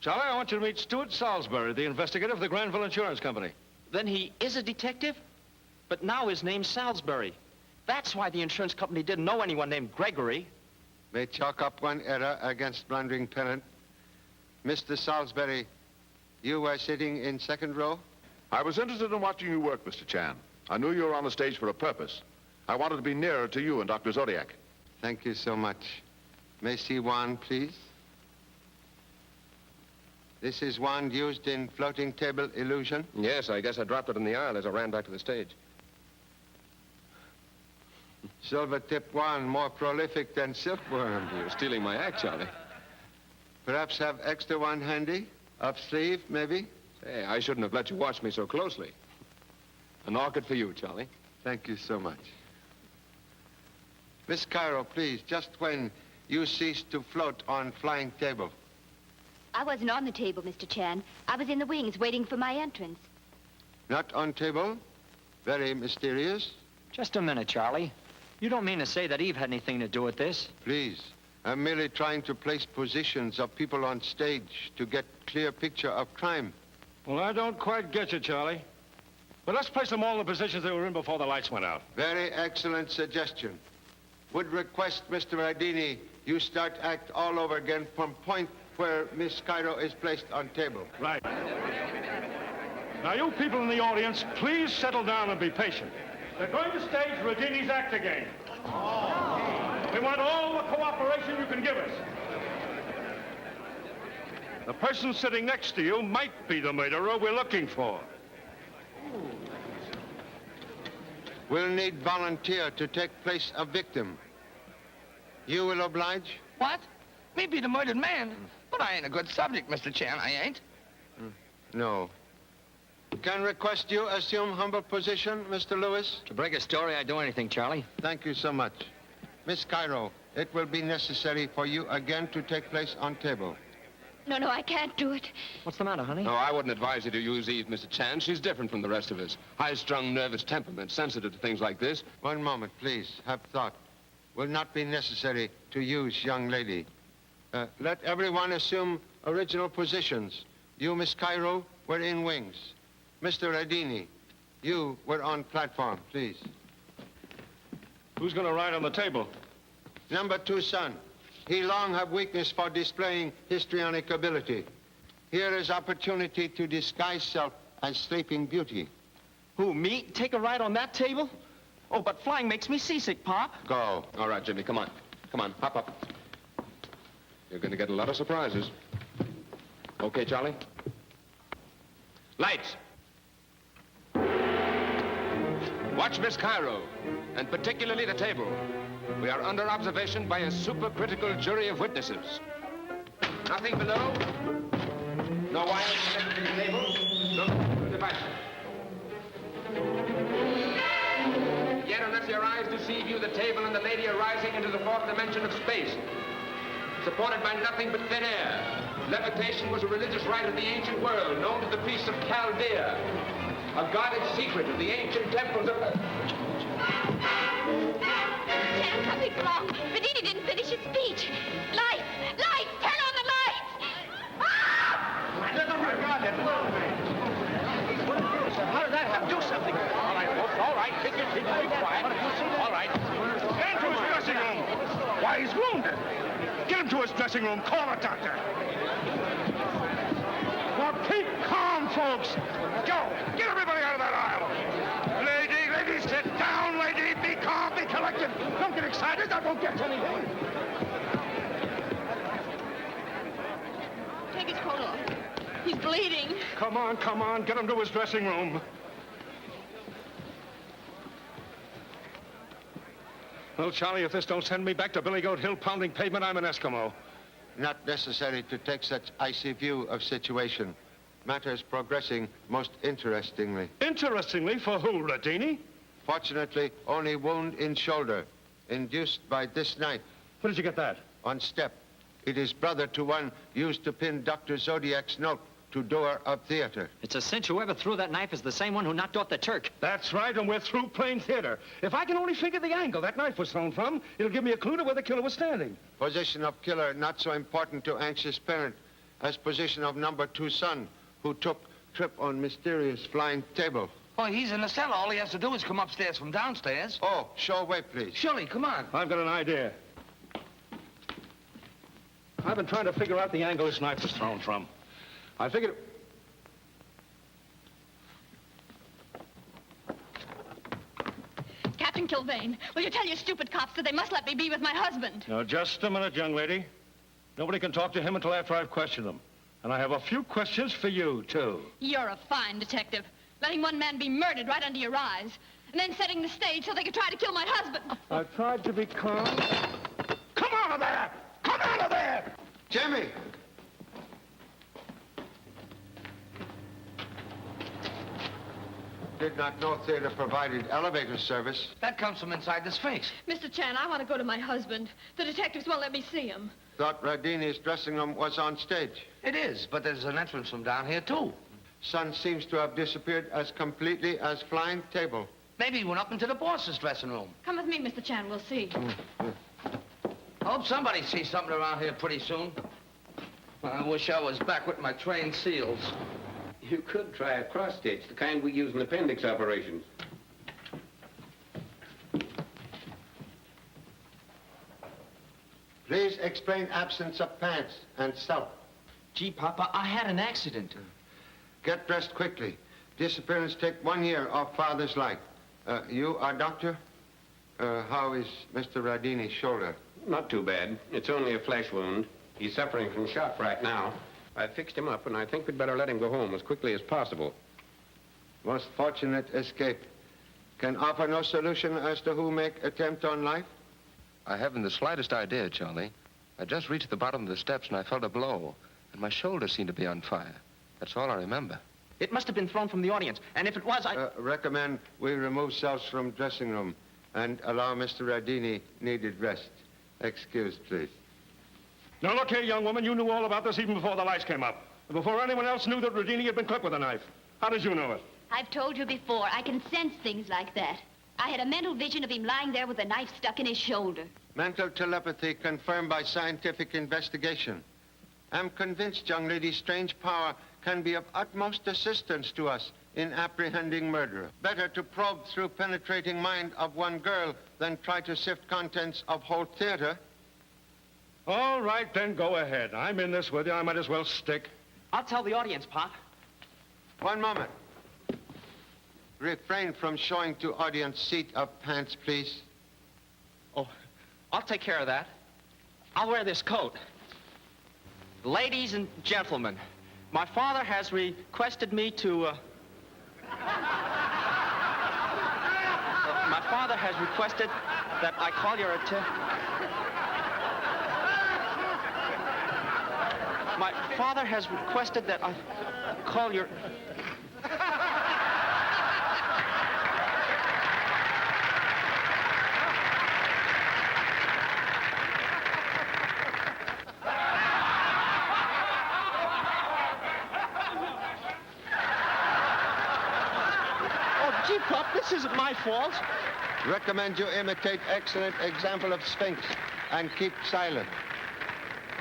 Charlie, I want you to meet Stuart Salisbury, the investigator of the Granville Insurance Company. Then he is a detective? But now his name's Salisbury. That's why the insurance company didn't know anyone named Gregory. May chalk up one error against blundering parent. Mr. Salisbury, you were sitting in second row? I was interested in watching you work, Mr. Chan. I knew you were on the stage for a purpose. I wanted to be nearer to you and Dr. Zodiac. Thank you so much. May see wand, please? This is wand used in floating table illusion? Yes, I guess I dropped it in the aisle as I ran back to the stage. Silver-tipped wand, more prolific than silkworm. You're stealing my act, Charlie. Perhaps have extra one handy? Up sleeve, maybe? Hey, I shouldn't have let you watch me so closely. An orchid for you, Charlie. Thank you so much. Miss Cairo, please, just when you ceased to float on flying table. I wasn't on the table, Mr. Chan. I was in the wings waiting for my entrance. Not on table? Very mysterious. Just a minute, Charlie. You don't mean to say that Eve had anything to do with this? Please. I'm merely trying to place positions of people on stage to get clear picture of crime. Well, I don't quite get you, Charlie. But let's place them all in the positions they were in before the lights went out. Very excellent suggestion. Would request, Mr. Radini, you start act all over again from point where Miss Cairo is placed on table. Right. Now, you people in the audience, please settle down and be patient. They're going to stage Radini's act again. We want all the cooperation you can give us. The person sitting next to you might be the murderer we're looking for. We'll need volunteer to take place of victim. You will oblige? What? Me be the murdered man? But I ain't a good subject, Mr. Chan, I ain't. No. Can request you assume humble position, Mr. Lewis? To break a story, I'd do anything, Charlie. Thank you so much. Miss Cairo, it will be necessary for you again to take place on table. No, I can't do it. What's the matter, honey? No, I wouldn't advise you to use Eve, Mr. Chan. She's different from the rest of us. High-strung, nervous temperament, sensitive to things like this. One moment, please. Have thought. Will not be necessary to use young lady. Let everyone assume original positions. You, Miss Cairo, were in wings. Mr. Radini, you were on platform, please. Who's going to ride on the table? Number 2 son. He long have weakness for displaying histrionic ability. Here is opportunity to disguise self as Sleeping Beauty. Who, me? Take a ride on that table? Oh, but flying makes me seasick, Pop. Go. All right, Jimmy, come on. Come on, hop up. You're going to get a lot of surprises. Okay, Charlie? Lights. Watch Miss Cairo, and particularly the table. We are under observation by a supercritical jury of witnesses. Nothing below. No wires connected to the table. No computer devices. Yet, unless your eyes deceive you, the table and the lady are rising into the fourth dimension of space, supported by nothing but thin air. Levitation was a religious rite of the ancient world, known to the priests of Chaldea, a guarded secret of the ancient temples of... Chan, something's wrong. Radini didn't finish his speech. Lights! Lights! Turn on the lights! How did that happen? Do something. All right, folks, all right. Take your seats. Be quiet. All right. Get him to his dressing room. Why, he's wounded. Get him to his dressing room. Call a doctor. Now, keep calm, folks. Joe, get everybody out of that aisle. Lady, sit down, lady. Be calm, be collected. Don't get excited. That won't get to anything. Take his coat off. He's bleeding. Come on. Get him to his dressing room. Well, Charlie, if this don't send me back to Billy Goat Hill pounding pavement, I'm an Eskimo. Not necessary to take such icy view of situation. Matters progressing most interestingly. Interestingly? For who, Radini? Fortunately, only wound in shoulder, induced by this knife. Where did you get that? On step. It is brother to one used to pin Dr. Zodiac's note to door of theater. It's a cinch whoever threw that knife is the same one who knocked off the Turk. That's right, and we're through playing theater. If I can only figure the angle that knife was thrown from, it'll give me a clue to where the killer was standing. Position of killer not so important to anxious parent as position of number 2 son who took trip on mysterious flying table. Oh, he's in the cellar. All he has to do is come upstairs from downstairs. Oh, show way, please. Surely, come on. I've got an idea. I've been trying to figure out the angle this knife was thrown from. I figured... Captain Kilvane, will you tell your stupid cops that they must let me be with my husband? Now, just a minute, young lady. Nobody can talk to him until after I've questioned him. And I have a few questions for you, too. You're a fine detective. Letting one man be murdered right under your eyes, and then setting the stage so they could try to kill my husband. I've tried to be calm. Come out of there! Come out of there! Jimmy! Did not know theater provided elevator service. That comes from inside the Sphinx. Mr. Chan, I want to go to my husband. The detectives won't let me see him. Thought Radini's dressing room was on stage. It is, but there's an entrance from down here, too. Son seems to have disappeared as completely as flying table. Maybe he went up into the boss's dressing room. Come with me, Mr. Chan. We'll see. I hope somebody sees something around here pretty soon. I wish I was back with my trained SEALs. You could try a cross-stitch, the kind we use in appendix operations. Please explain absence of pants and self. Gee, Papa, I had an accident. Get dressed quickly. Disappearance take 1 year off father's life. You are doctor? How is Mr. Radini's shoulder? Not too bad. It's only a flesh wound. He's suffering from shock right now. I fixed him up, and I think we'd better let him go home as quickly as possible. Most fortunate escape. Can offer no solution as to who make attempt on life? I haven't the slightest idea, Charlie. I just reached the bottom of the steps and I felt a blow, and my shoulder seemed to be on fire. That's all I remember. It must have been thrown from the audience, and if it was, I... Recommend we remove cells from dressing room and allow Mr. Radini needed rest. Excuse, please. Now, look here, young woman. You knew all about this even before the lights came up. And before anyone else knew that Rodini had been clipped with a knife. How did you know it? I've told you before, I can sense things like that. I had a mental vision of him lying there with a knife stuck in his shoulder. Mental telepathy confirmed by scientific investigation. I'm convinced young lady's strange power can be of utmost assistance to us in apprehending murderer. Better to probe through penetrating mind of one girl than try to sift contents of whole theater. All right, then go ahead. I'm in this with you. I might as well stick. I'll tell the audience, Pop. One moment. Refrain from showing to audience seat of pants, please. Oh, I'll take care of that. I'll wear this coat. Ladies and gentlemen, my father has requested me to, my father has requested that I call your attention. My father has requested that I call your... Oh, gee, Pup, this isn't my fault. Recommend you imitate excellent example of Sphinx and keep silent.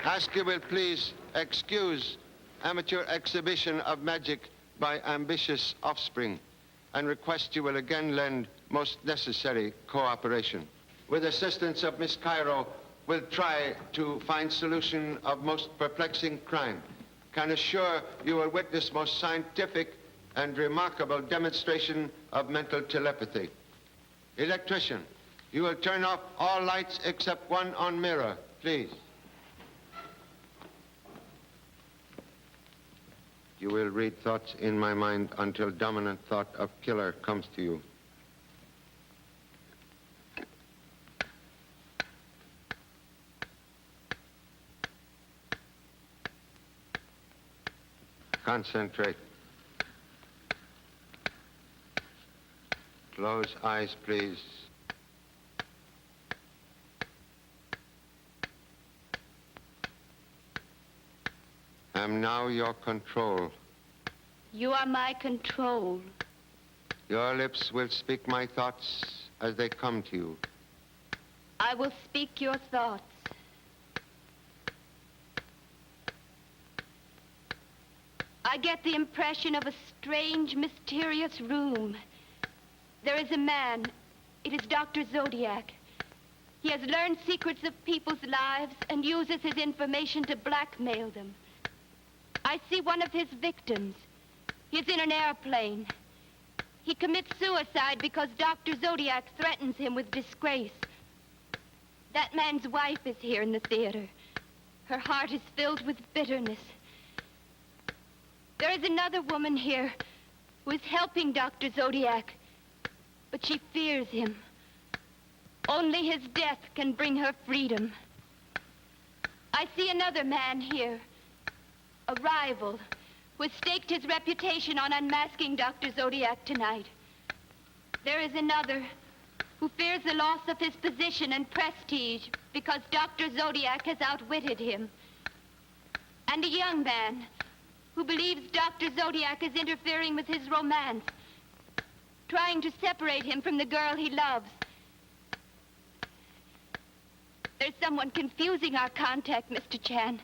Ask you will please excuse amateur exhibition of magic by ambitious offspring and request you will again lend most necessary cooperation. With assistance of Miss Cairo, we'll try to find solution of most perplexing crime. Can assure you will witness most scientific and remarkable demonstration of mental telepathy. Electrician, you will turn off all lights except one on mirror, please. You will read thoughts in my mind until dominant thought of killer comes to you. Concentrate. Close eyes, please. I'm now your control. You are my control. Your lips will speak my thoughts as they come to you. I will speak your thoughts. I get the impression of a strange, mysterious room. There is a man. It is Dr. Zodiac. He has learned secrets of people's lives and uses his information to blackmail them. I see one of his victims. He is in an airplane. He commits suicide because Dr. Zodiac threatens him with disgrace. That man's wife is here in the theater. Her heart is filled with bitterness. There is another woman here who is helping Dr. Zodiac, but she fears him. Only his death can bring her freedom. I see another man here, a rival, who has staked his reputation on unmasking Dr. Zodiac tonight. There is another who fears the loss of his position and prestige because Dr. Zodiac has outwitted him. And a young man who believes Dr. Zodiac is interfering with his romance, trying to separate him from the girl he loves. There's someone confusing our contact, Mr. Chan.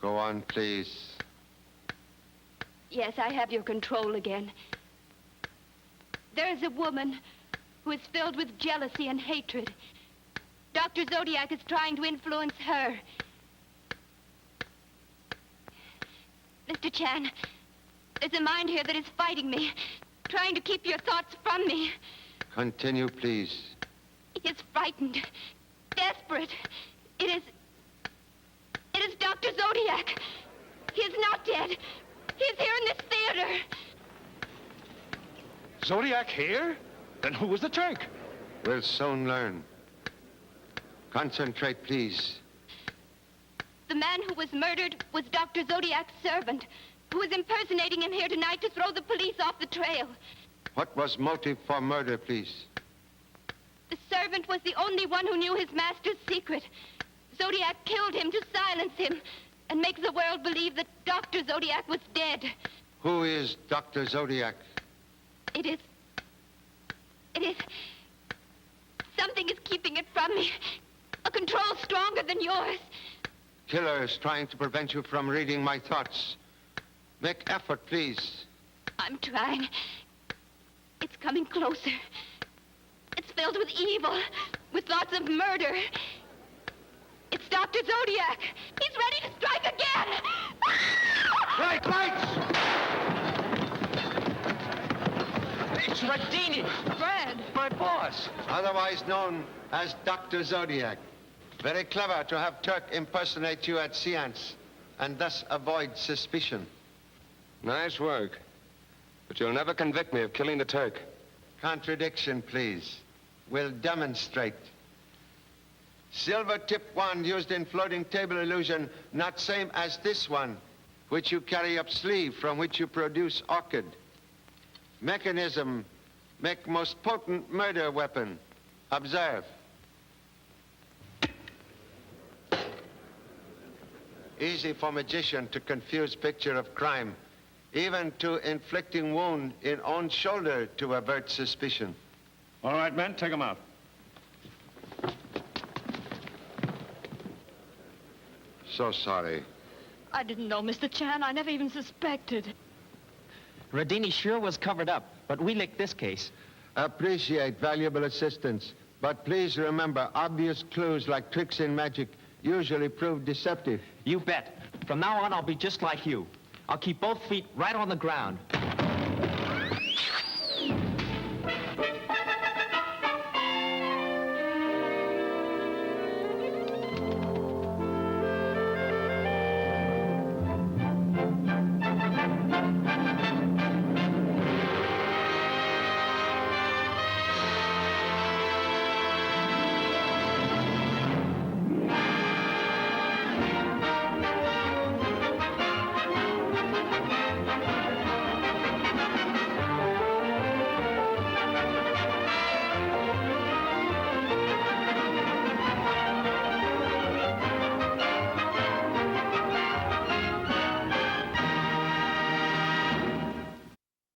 Go on, please. Yes, I have your control again. There is a woman who is filled with jealousy and hatred. Dr. Zodiac is trying to influence her. Mr. Chan, there's a mind here that is fighting me, trying to keep your thoughts from me. Continue, please. He is frightened, desperate. It is Dr. Zodiac. He is not dead. He is here in this theater. Zodiac here? Then who was the Turk? We'll soon learn. Concentrate, please. The man who was murdered was Dr. Zodiac's servant, who is impersonating him here tonight to throw the police off the trail. What was motive for murder, please? The servant was the only one who knew his master's secret. Zodiac killed him to silence him and make the world believe that Dr. Zodiac was dead. Who is Dr. Zodiac? It is... Something is keeping it from me. A control stronger than yours. Killers trying to prevent you from reading my thoughts. Make effort, please. I'm trying. It's coming closer. It's filled with evil, with thoughts of murder. It's Dr. Zodiac. He's ready to strike again. Right, lights! It's Radini. Fred. My boss. Otherwise known as Dr. Zodiac. Very clever to have Turk impersonate you at seance and thus avoid suspicion. Nice work. But you'll never convict me of killing the Turk. Contradiction, please. We'll demonstrate. Silver tip wand used in floating table illusion, not same as this one, which you carry up sleeve, from which you produce orchid. Mechanism, make most potent murder weapon. Observe. Easy for magician to confuse picture of crime, even to inflicting wound in own shoulder to avert suspicion. All right, men, take him out. So sorry. I didn't know, Mr. Chan. I never even suspected. Radini sure was covered up, but we licked this case. Appreciate valuable assistance, but please remember, obvious clues like tricks in magic usually prove deceptive. You bet. From now on, I'll be just like you. I'll keep both feet right on the ground.